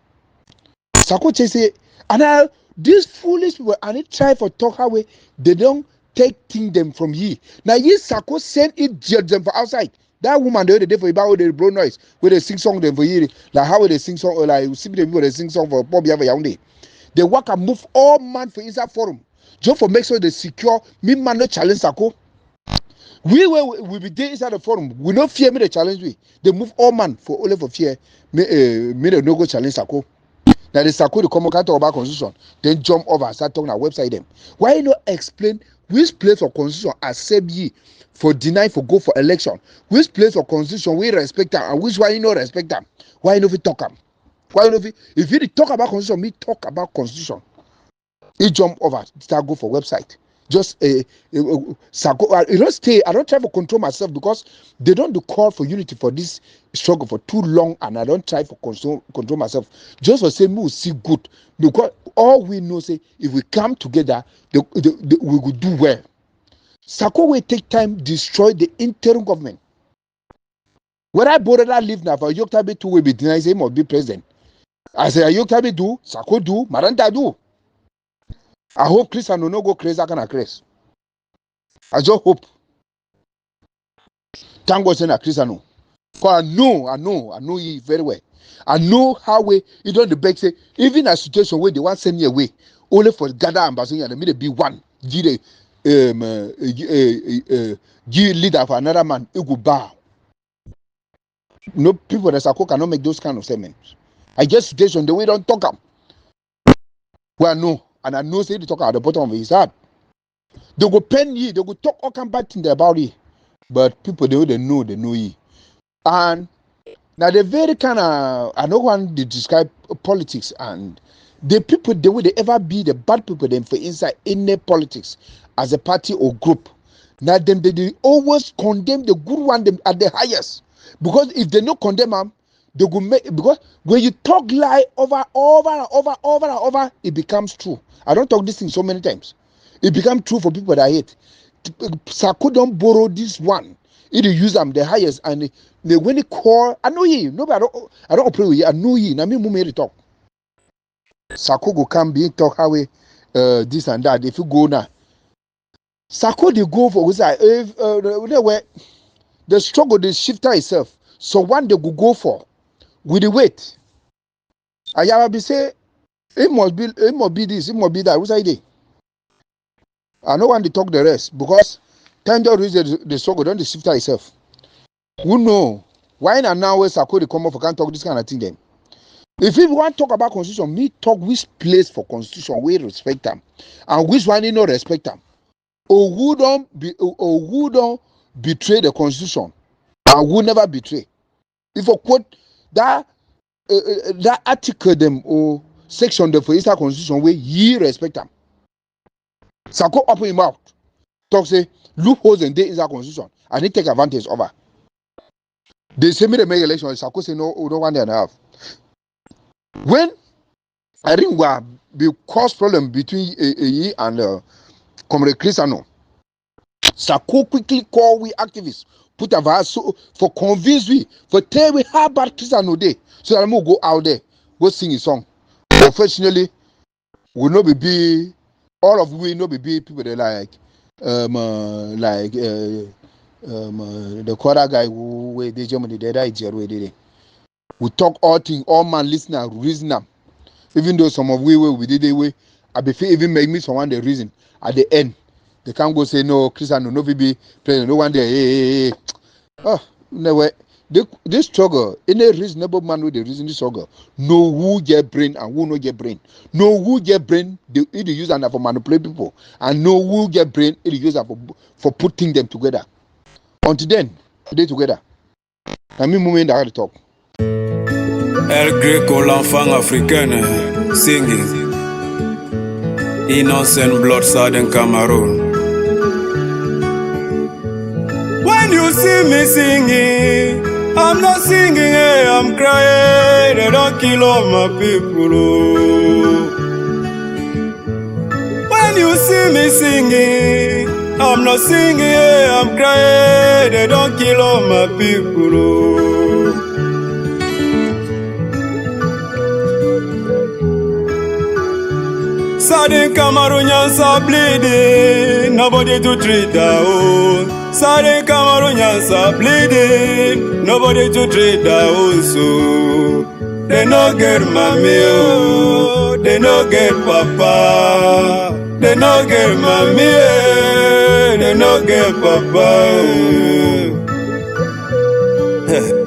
Sako say, and these foolish people, and they try for talk how way they don't take thing them from ye. Now ye Sako send it judge them for outside. That woman the other day for about the blow noise where they sing song them for ye. Like how they sing song or like see the people they sing song for Bobby Yaoundé. They work and move all man for inside forum. Just for make sure they secure me man no challenge Sako. We be there inside the forum. We no fear me the challenge we. They move all man for only for fear me they no go challenge Sako. Now the Sako the come talk about constitution, then jump over start talking about website them. Why you not explain which place for constitution accept ye for deny for go for election? Which place for constitution we respect them and which one you not respect them? Why you not talk them? Why you not if you talk about constitution, me talk about constitution. He jump over, start go for website. Just Sako, you don't stay. I don't try to control myself because they don't do call for unity for this struggle for too long, and I don't try to control myself. Just for say me will see good because all we know say if we come together, we will do well. Sako will take time destroy the interim government. When I border that leave now for Yoktabe too will be denied him must be president. I say Yoktabe do, Sako do, Maranta do. I hope Christian will not go crazy. I can crazy. I just hope. Thank God, saying Christian no. Cause I know you very well. I know how we you don't the back say even a situation where they want send me away only for gather Ambazonian and me be one give leader for another man it go bow. No people that Sako cannot make those kind of statements. I guess situation the way don't talk them. Well no. And I know say they talk at the bottom of his heart. They go pen ye, they go talk all kind of bad things about it. But people they know ye. And now the very kind of I don't want to describe politics and the people they will ever be the bad people them for inside any politics as a party or group. Now them they always condemn the good one them at the highest. Because if they not condemn them, they go make because when you talk lie over, it becomes true. I don't talk this thing so many times. It becomes true for people that I hate. Sako don't borrow this one. It use them the highest and they when they call. I know ye. No, I don't operate with you. I know ye. Now me made talk. Sako go come be talk how we this and that. If you go now, Sako they go for if the struggle they shifter itself. So one they go for. With the weight, I have be say it must be this, it must be that. What's the idea? I don't want to talk the rest because time to reach the struggle, don't the shifter itself. Who know? Why now where Sako they come up for can't talk this kind of thing then? If you want to talk about constitution, me talk which place for constitution we respect them and which one you not respect them. Or who don't betray the constitution and will never betray. If I quote that that article them or section the for inside constitution where ye respect them. Sako open him out. Talk say loopholes and they inside constitution and they take advantage of her. They say me the make election. Sako say no, we don't want and a half. When I think we be cause problem between ye and Comrade Chrisano. Sako quickly call we activists, put a verse so for convince we, for tell we how bad Chrisano day. So that I'm go out there, go sing a song. Unfortunately, we no be all of we no be people that the quarter guy who they Germany they die zero day. We talk all thing, all man listen and reason them. Even though some of we did the way, I be even make me someone the reason at the end. They can't go say no, Christian, no be president, no one there. Hey. Oh, no way. This struggle, any reasonable man with the reason this struggle, know who get brain and who no get brain. Know who get brain, they use and for manipulate people, and know who get brain, it use for putting them together. Until then, they together. I mean, moment I had to talk. El Greco, l'enfant africaine, singing Innocent Blood in Cameroon. When you see me singing, I'm not singing, hey, I'm crying. They don't kill all my people. Oh. When you see me singing, I'm not singing, hey, I'm crying. They don't kill all my people. Oh. Sudden Cameroonians are bleeding, nobody to treat their own. Sudden Cameroonians are bleeding, nobody to treat their own. So they no get mommy, oh, they no get papa. They no get mommy, they no get papa. Oh.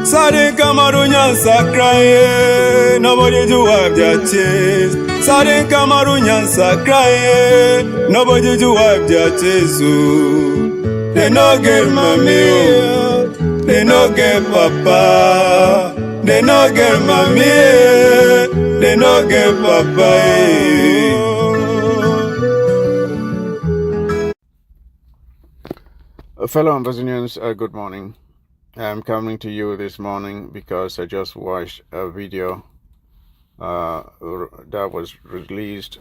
Sudden Cameroonians are crying, nobody to wipe their tears. Sudden Cameroonians are crying, nobody to wipe their tears. Oh. They no get mommy, oh. They no get papa. They no get mommy, they no get papa. Fellow Ambazonians, good morning. I'm coming to you this morning because I just watched a video that was released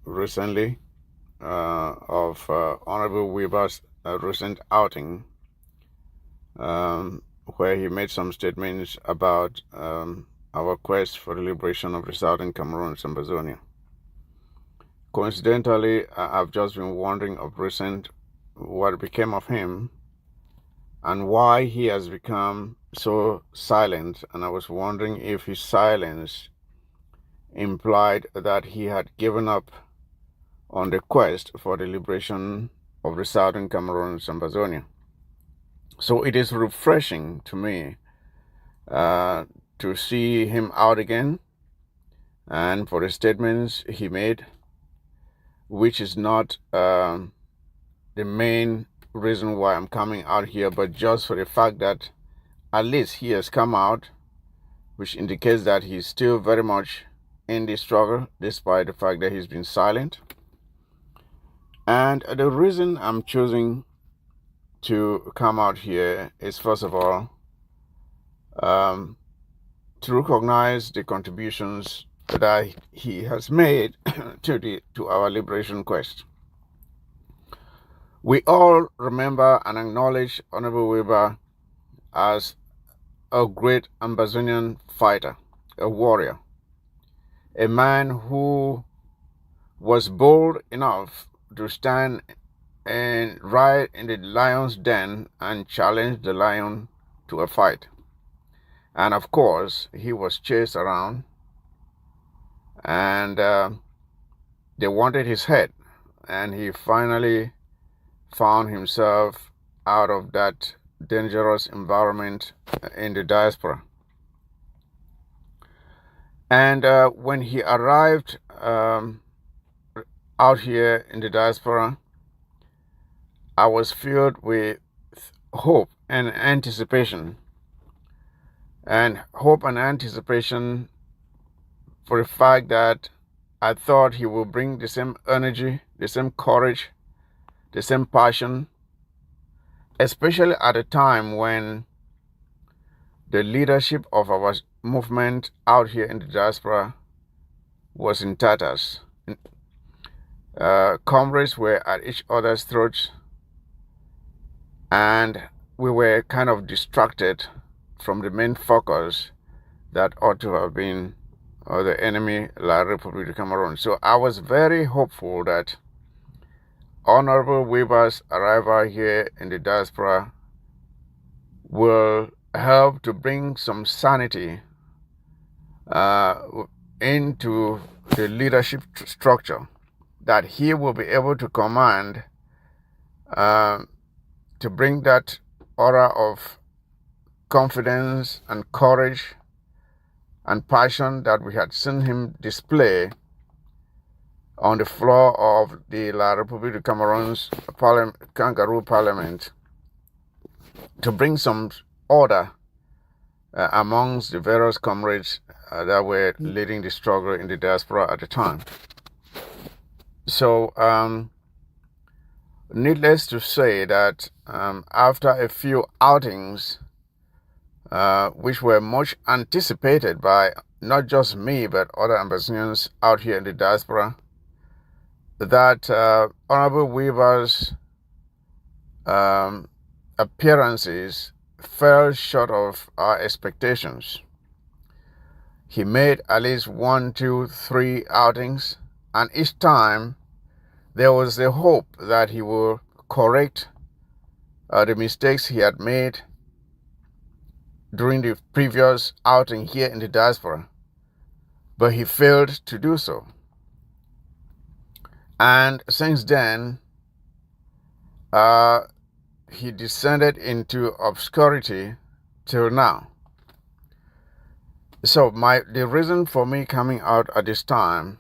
recently of Honorable Weber's recent outing, where he made some statements about our quest for the liberation of the southern Cameroon and Ambazonia. Coincidentally, I've just been wondering of recent what became of him and why he has become so silent, and I was wondering if his silence implied that he had given up on the quest for the liberation of the southern Cameroon and Ambazonia. So it is refreshing to me to see him out again, and for the statements he made, which is not the main reason why I'm coming out here, but just for the fact that at least he has come out, which indicates that he's still very much in the struggle despite the fact that he's been silent. And the reason I'm choosing to come out here is, first of all, to recognize the contributions that he has made to our liberation quest. We all remember and acknowledge Honorable Weber as a great Ambazonian fighter, a warrior, a man who was bold enough to stand and right in the lion's den and challenge the lion to a fight. And of course, he was chased around, and they wanted his head, and he finally found himself out of that dangerous environment in the diaspora. And when he arrived out here in the diaspora, I was filled with hope and anticipation. And hope and anticipation for the fact that I thought he would bring the same energy, the same courage, the same passion, especially at a time when the leadership of our movement out here in the diaspora was in tatters. Comrades were at each other's throats, and we were kind of distracted from the main focus that ought to have been the enemy, La République du Cameroon. So I was very hopeful that Honorable Weber's arrival here in the diaspora will help to bring some sanity into the leadership structure, that he will be able to command, to bring that aura of confidence and courage and passion that we had seen him display on the floor of the La République du Cameroon's Kangaroo Parliament, to bring some order amongst the various comrades that were leading the struggle in the diaspora at the time. So, needless to say that after a few outings, which were much anticipated by not just me but other Ambazonians out here in the diaspora, that Honorable Weaver's appearances fell short of our expectations. He made at least 1, 2, 3 outings, and each time there was the hope that he would correct the mistakes he had made during the previous outing here in the diaspora, but he failed to do so. And since then, he descended into obscurity till now. So the reason for me coming out at this time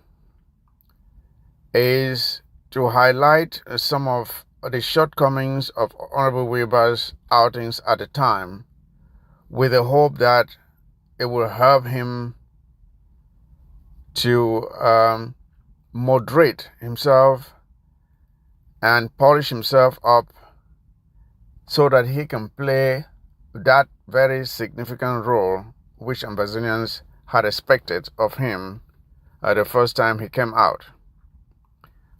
is to highlight some of the shortcomings of Honorable Weber's outings at the time, with the hope that it will help him to moderate himself and polish himself up so that he can play that very significant role which Ambazonians had expected of him the first time he came out.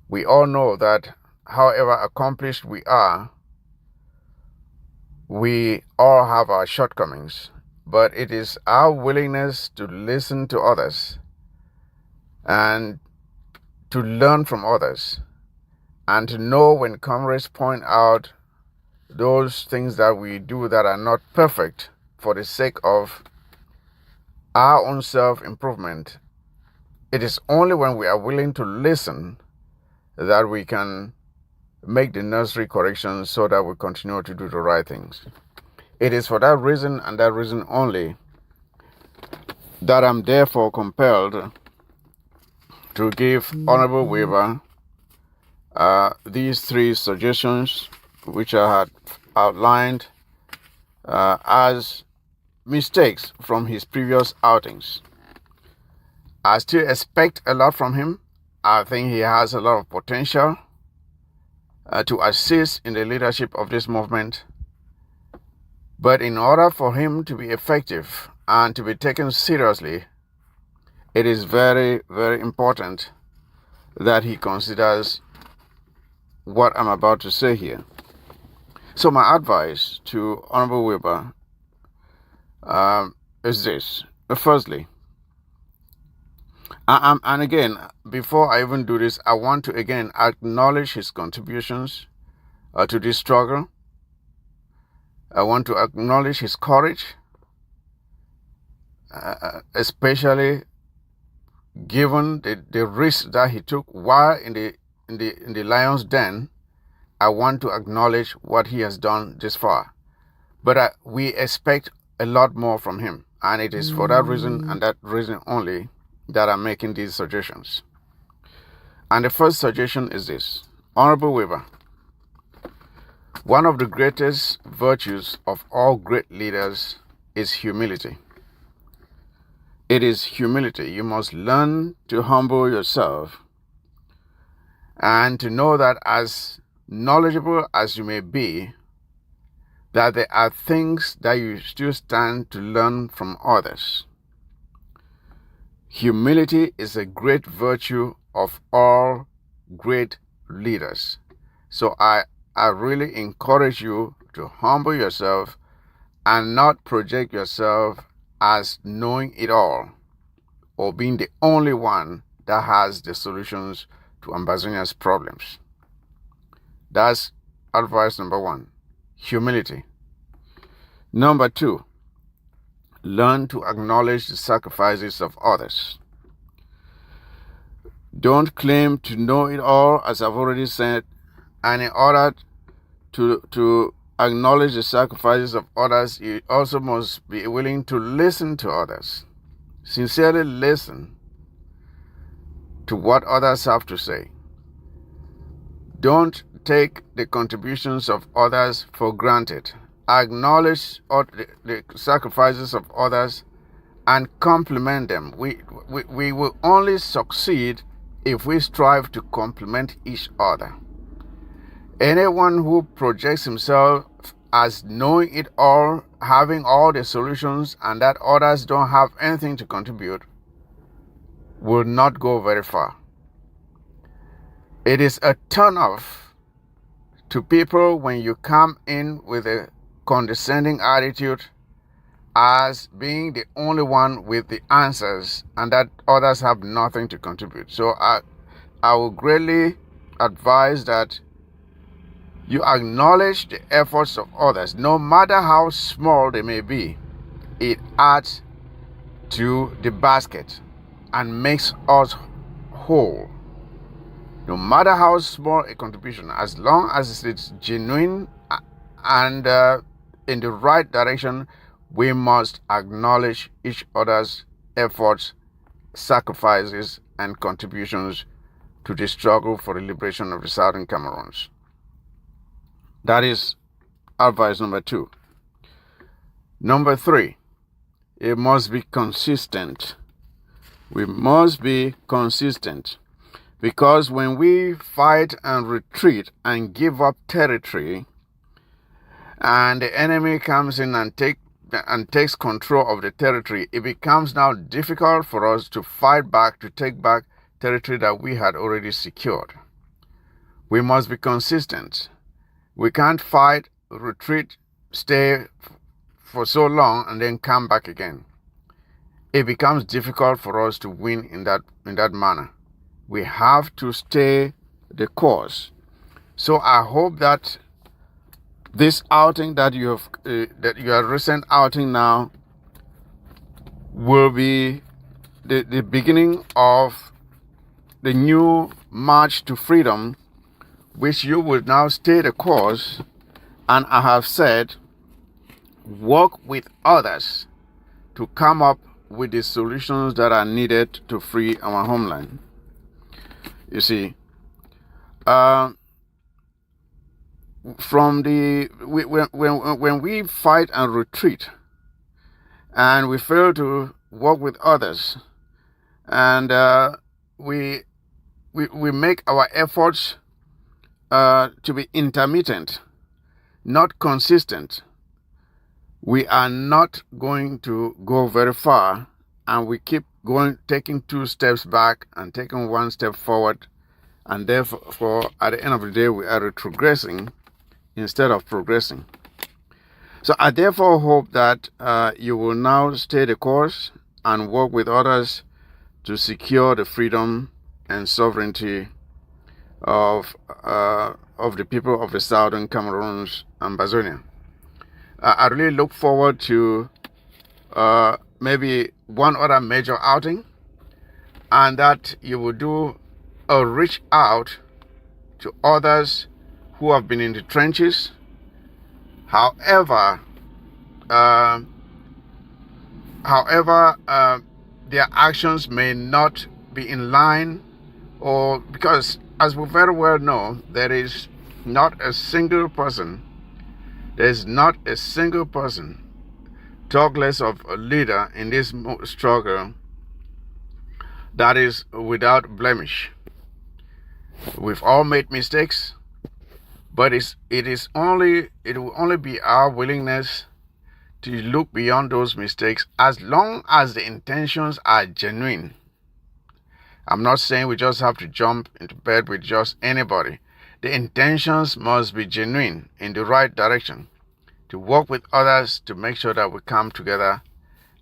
We all know that however accomplished we are, we all have our shortcomings, but it is our willingness to listen to others and to learn from others, and to know when comrades point out those things that we do that are not perfect for the sake of our own self-improvement. It is only when we are willing to listen that we can make the necessary corrections so that we continue to do the right things. It is for that reason and that reason only that I'm therefore compelled to give Honorable Weber these 3 suggestions which I had outlined as mistakes from his previous outings. I still expect a lot from him. I think he has a lot of potential to assist in the leadership of this movement. But in order for him to be effective and to be taken seriously, it is very, very important that he considers what I'm about to say here. So my advice to Honorable Weber is this. Firstly, and again, before I even do this, I want to again acknowledge his contributions to this struggle. I want to acknowledge his courage, especially given the risk that he took while in the lion's den. I want to acknowledge what he has done this far, but we expect a lot more from him, and it is for that reason and that reason only that I'm making these suggestions. And the first suggestion is this: Honorable Weber, One of the greatest virtues of all great leaders is humility. It is humility. You must learn to humble yourself and to know that as knowledgeable as you may be, that there are things that you still stand to learn from others. Humility is a great virtue of all great leaders. So I really encourage you to humble yourself and not project yourself as knowing it all or being the only one that has the solutions to Ambazonia's problems. That's advice number 1, humility. Number 2, learn to acknowledge the sacrifices of others. Don't claim to know it all, as I've already said, and in order to acknowledge the sacrifices of others, you also must be willing to listen to others. Sincerely listen to what others have to say. Don't take the contributions of others for granted. Acknowledge the sacrifices of others and compliment them. We will only succeed if we strive to compliment each other. Anyone who projects himself as knowing it all, having all the solutions, and that others don't have anything to contribute, will not go very far. It is a turn-off to people when you come in with a condescending attitude as being the only one with the answers and that others have nothing to contribute. So I will greatly advise that you acknowledge the efforts of others, no matter how small they may be. It adds to the basket and makes us whole. No matter how small a contribution, as long as it's genuine and in the right direction, we must acknowledge each other's efforts, sacrifices, and contributions to the struggle for the liberation of the Southern Cameroons. That is advice number 2. Number 3, it must be consistent. We must be consistent, because when we fight and retreat and give up territory, and the enemy comes in and takes control of the territory, it becomes now difficult for us to fight back, to take back territory that we had already secured. We must be consistent. We can't fight, retreat, stay for so long and then come back again. It becomes difficult for us to win in that manner. We have to stay the course. So I hope that this outing that your recent outing now will be the beginning of the new march to freedom, which you will now stay the course, and I have said, work with others to come up with the solutions that are needed to free our homeland. You see, when we fight and retreat, and we fail to work with others, and we make our efforts to be intermittent, not consistent, we are not going to go very far, and we keep taking 2 steps back and taking 1 step forward, and therefore at the end of the day we are retrogressing instead of progressing. So I therefore hope that you will now stay the course and work with others to secure the freedom and sovereignty of the people of the Southern Cameroons, Ambazonia. I really look forward to maybe one other major outing, and that you will do a reach out to others who have been in the trenches. However, their actions may not be in line, or because, as we very well know, there is not a single person There's not a single person, talk less of a leader in this struggle, that is without blemish. We've all made mistakes, but it will only be our willingness to look beyond those mistakes as long as the intentions are genuine. I'm not saying we just have to jump into bed with just anybody. The intentions must be genuine, in the right direction, to work with others to make sure that we come together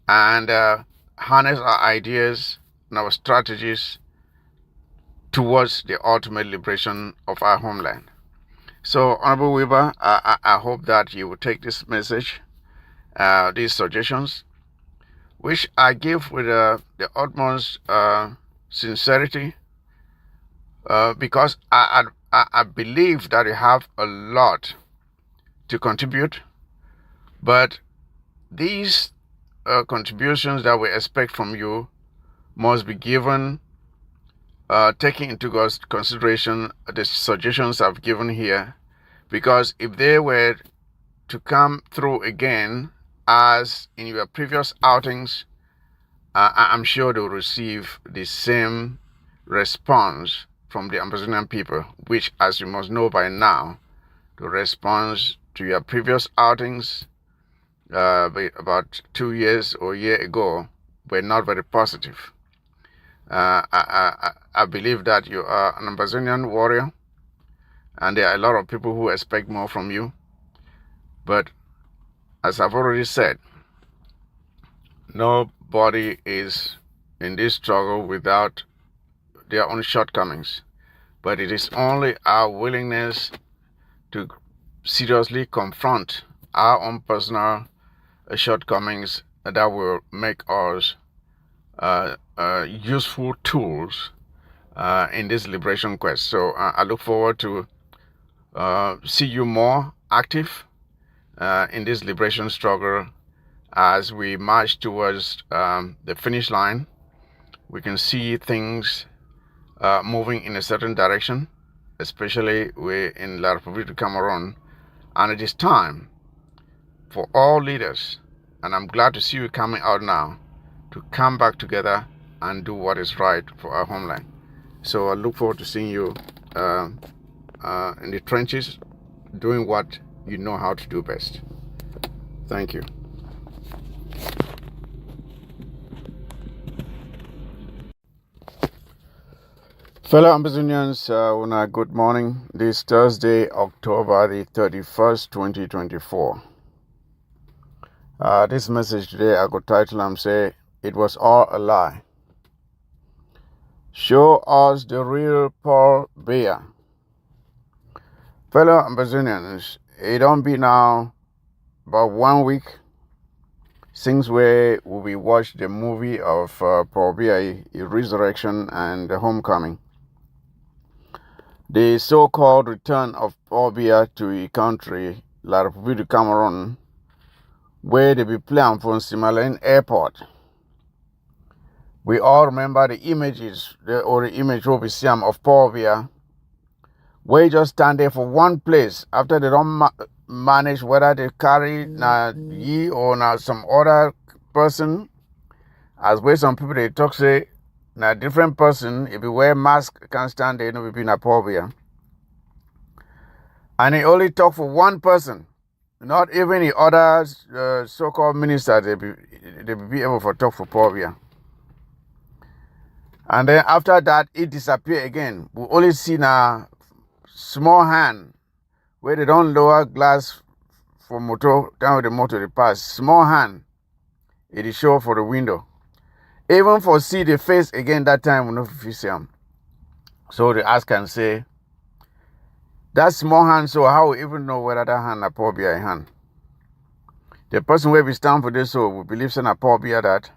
and harness our ideas and our strategies towards the ultimate liberation of our homeland. So, Honorable Weber, I hope that you will take this message, these suggestions, which I give with the utmost sincerity, because I believe that you have a lot to contribute, but these contributions that we expect from you must be given, taking into consideration the suggestions I've given here, because if they were to come through again as in your previous outings, I'm sure they'll receive the same response from the Ambazonian people, which, as you must know by now, the response to your previous outings about 2 years or a year ago were not very positive. I believe that you are an Ambazonian warrior, and there are a lot of people who expect more from you. But as I've already said, nobody is in this struggle without their own shortcomings. But it is only our willingness to seriously confront our own personal shortcomings that will make us useful tools in this liberation quest. So I look forward to see you more active in this liberation struggle as we march towards the finish line. We can see things moving in a certain direction, especially in La République du Cameroon, and it is time for all leaders, and I'm glad to see you coming out now, to come back together and do what is right for our homeland. So I look forward to seeing you in the trenches, doing what you know how to do best. Thank you. Fellow Ambazonians, good morning. This Thursday, October the 31st, 2024. This message today, I could title and say, "It was all a lie." Show us the real Paul Biya. Fellow Ambazonians, it don't be now about 1 week since we watched the movie of Paul Biya, Resurrection and the Homecoming. The so-called return of Paul Biya to a country, La République du Cameroon, where they be playing from Simalene Airport. We all remember the images, the image of Paul Biya, where he just stand there for one place after they don't manage whether they carry ye or some other person. As where some people they talk say, now different person, if you wear mask, can't stand there, no be na Paul Biya. And he only talk for one person. Not even the other so-called ministers, they be able to talk for Paul Biya. And then after that, it disappear again. We only see now small hand where they don't lower glass for motor, down with the motor they pass. Small hand, it is show for the window. Even for see the face again that time, we no see him. So they ask and say, that small hand, so how we even know whether that hand is Paul Biya hand? The person where we stand for this, so we believe in Paul Biya that.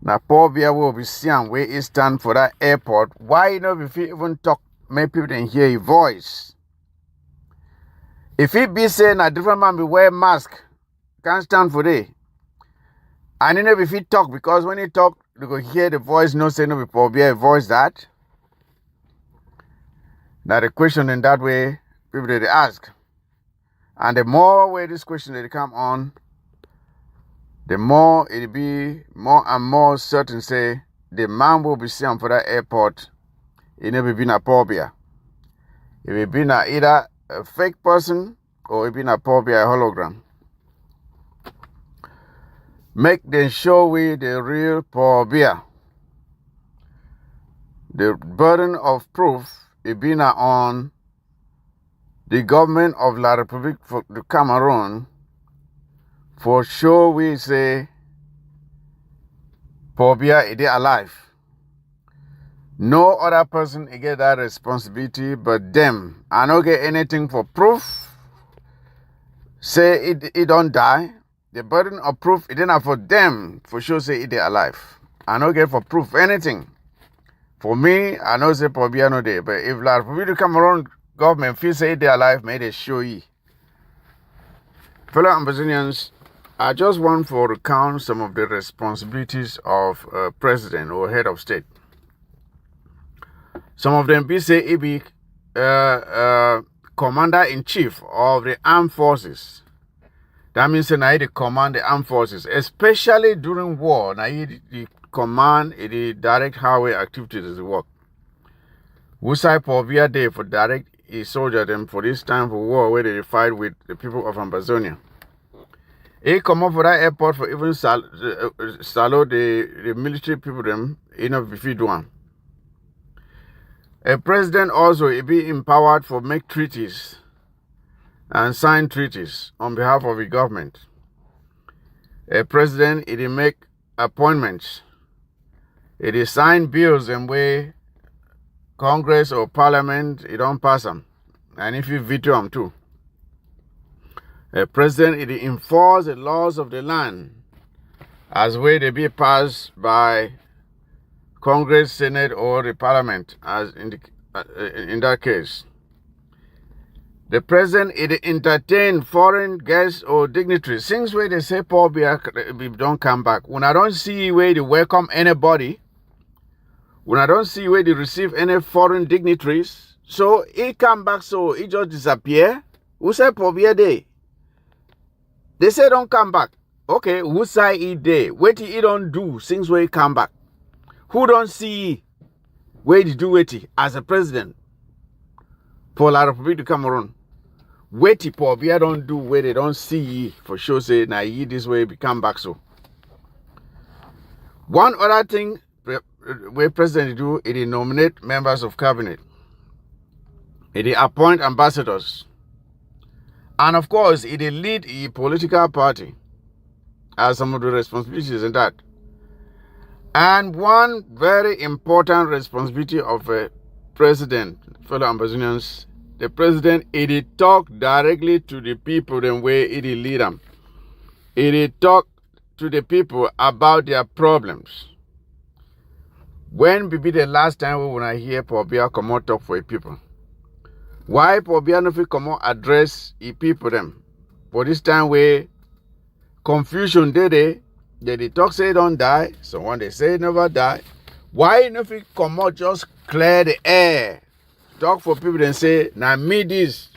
Now Paul Biya will be seeing where he stand for that airport. Why if he even talk, make people didn't hear his voice? If he be saying a different man be wear mask, can't stand for that. And if he talk, because when he talk, you go hear the voice, no say no be Paul Biya voice that. Now the question in that way, people they ask. And the more way this question they come on, the more it'll be more and more certain say the man will be seen for that airport. It never been a phobia. It will be either a fake person or it been a phobia hologram. Make them show we the real phobia. The burden of proof is being on the government of La République de Cameroon for sure we say phobia is alive. No other person get that responsibility but them. I don't get anything for proof. Say it don't die. The burden of proof is enough for them for sure say it alive. I don't get for proof anything. For me, I know say phobia no day. But if La République de Cameroon government feel say they alive, may they show ye. Fellow Ambazonians, I just want to recount some of the responsibilities of president or head of state. Some of them be say he be commander-in-chief of the armed forces. That means that he command the armed forces, especially during war. Now he command the direct highway activities work. We say phobia day for direct soldier them for this time for war where they fight with the people of Ambazonia. He come up for that airport for even salute the military people them enough if you do one. A president also he be empowered for make treaties and sign treaties on behalf of the government. A president he make appointments. He sign bills and way Congress or Parliament, it don't pass them. And if you veto them too. A president, it enforce the laws of the land as way they be passed by Congress, Senate, or the Parliament, as in that case. The president, it entertain foreign guests or dignitaries. Things where they say Paul don't come back. When I don't see where they welcome anybody, when I don't see where they receive any foreign dignitaries, so he come back, so he just disappear. Who say Pobia day? They say don't come back. Okay, who say he day? What he don't do since where he come back? Who don't see where he do it as a president for La République de Cameroon? What he Pobia don't do where they don't see for sure say now he this way become back so. One other thing where president do it nominate members of cabinet. It appoint ambassadors. And of course, it lead a political party as some of the responsibilities in that. And one very important responsibility of a president, fellow Ambazonians, the president, it talk directly to the people the way it lead them. It talk to the people about their problems. When be the last time we want to hear Pobia come out talk for the people? Why Pobia no fit come out address the people them? For this time where confusion they talk say don't die, someone they say never die. Why no fit come out just clear the air? Talk for people and say, now me this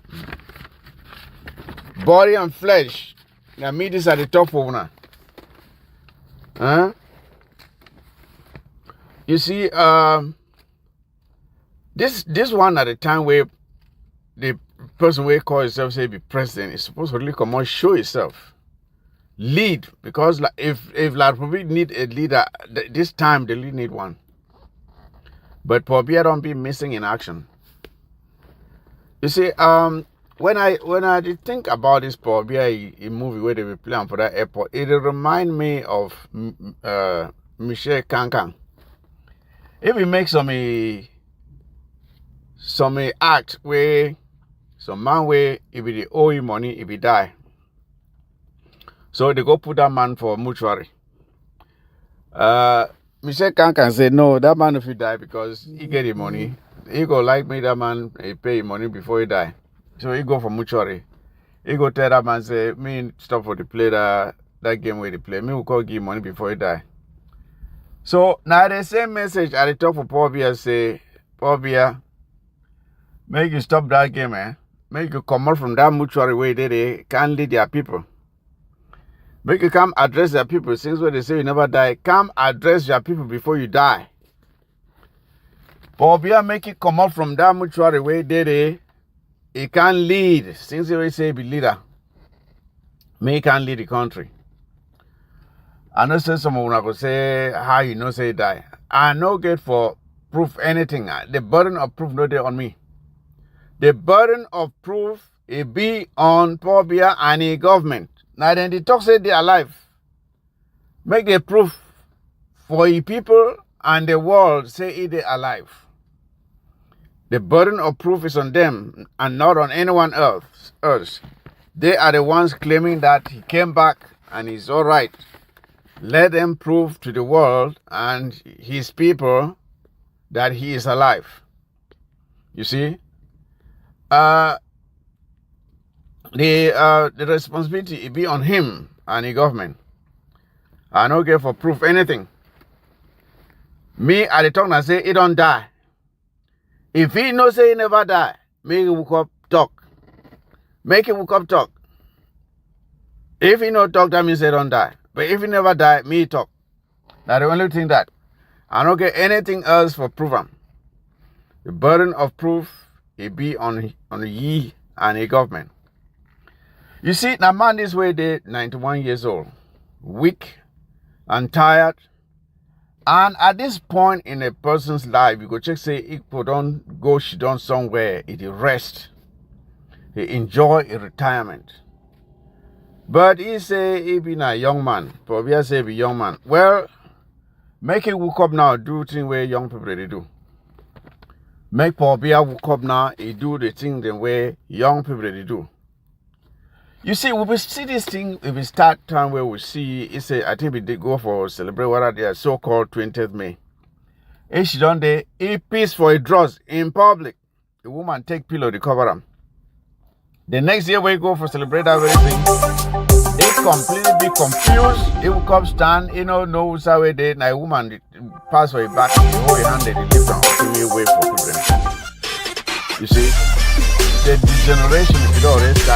body and flesh, now me this at the top of one. Huh? You see, this one at the time where the person where call himself say be president is supposed to really come out show itself, lead, because if La République need a leader, this time they really need one. But Pobia don't be missing in action. You see, when I did think about this Pobia a movie where they were playing for that airport, it remind me of Michel Kankan. If we make some act where some man where if they owe him money, if he die, so they go put that man for mortuary. Michel Kankan said no, that man if he die because he get him money, he go like me that man he pay him money before he die, so he go for mortuary. He go tell that man say me stop for the play that game where they play. Me will call give him money before he die. So now the same message at the top of Pobia say, Pobia, make you stop that game, make you come out from that mortuary way they can't lead their people. Make you come address their people. Since when they say you never die, come address your people before you die. But make it come out from that mortuary way they he can't lead. Since they say be leader, me can't lead the country. I know say someone will say how you know say die. I no get for proof anything. The burden of proof no dey on me. The burden of proof it be on Pobia and the government. Now then the talk say they alive. Make the proof for the people and the world say it they alive. The burden of proof is on them and not on anyone else. They are the ones claiming that he came back and he's all right. Let them prove to the world and his people that he is alive. You see? The responsibility be on him and the government. I don't care for proof anything. Me at the talk and say he don't die. If he no say he never die, make him wake up talk. Make him wake up talk. If he no talk, that means he don't die. But if he never die, me talk. That's the only thing that I don't get anything else for proof. The burden of proof it be on ye and the government. You see, now man this way they 91 years old, weak and tired. And at this point in a person's life, you go check say if don't go she done somewhere, it rest. He enjoy a retirement. But he say he be a young man. Probably say be young man. Well, make it wake up now, do thing where young people they do. Make Pobia wake up now, he do the thing the way young people they do. You see, we will see this thing if we start time where we see it's a I think we did go for celebrate what are their so-called 20th May. If she done the peace for a drugs in public, the woman take pillow to cover them. The next year we go for celebrate that very thing, they completely be confused. They will come stand, know who's how they did. Now a woman pass for a back, the whole hand they live down ultimately way for people. You see, the generation if you don't already start.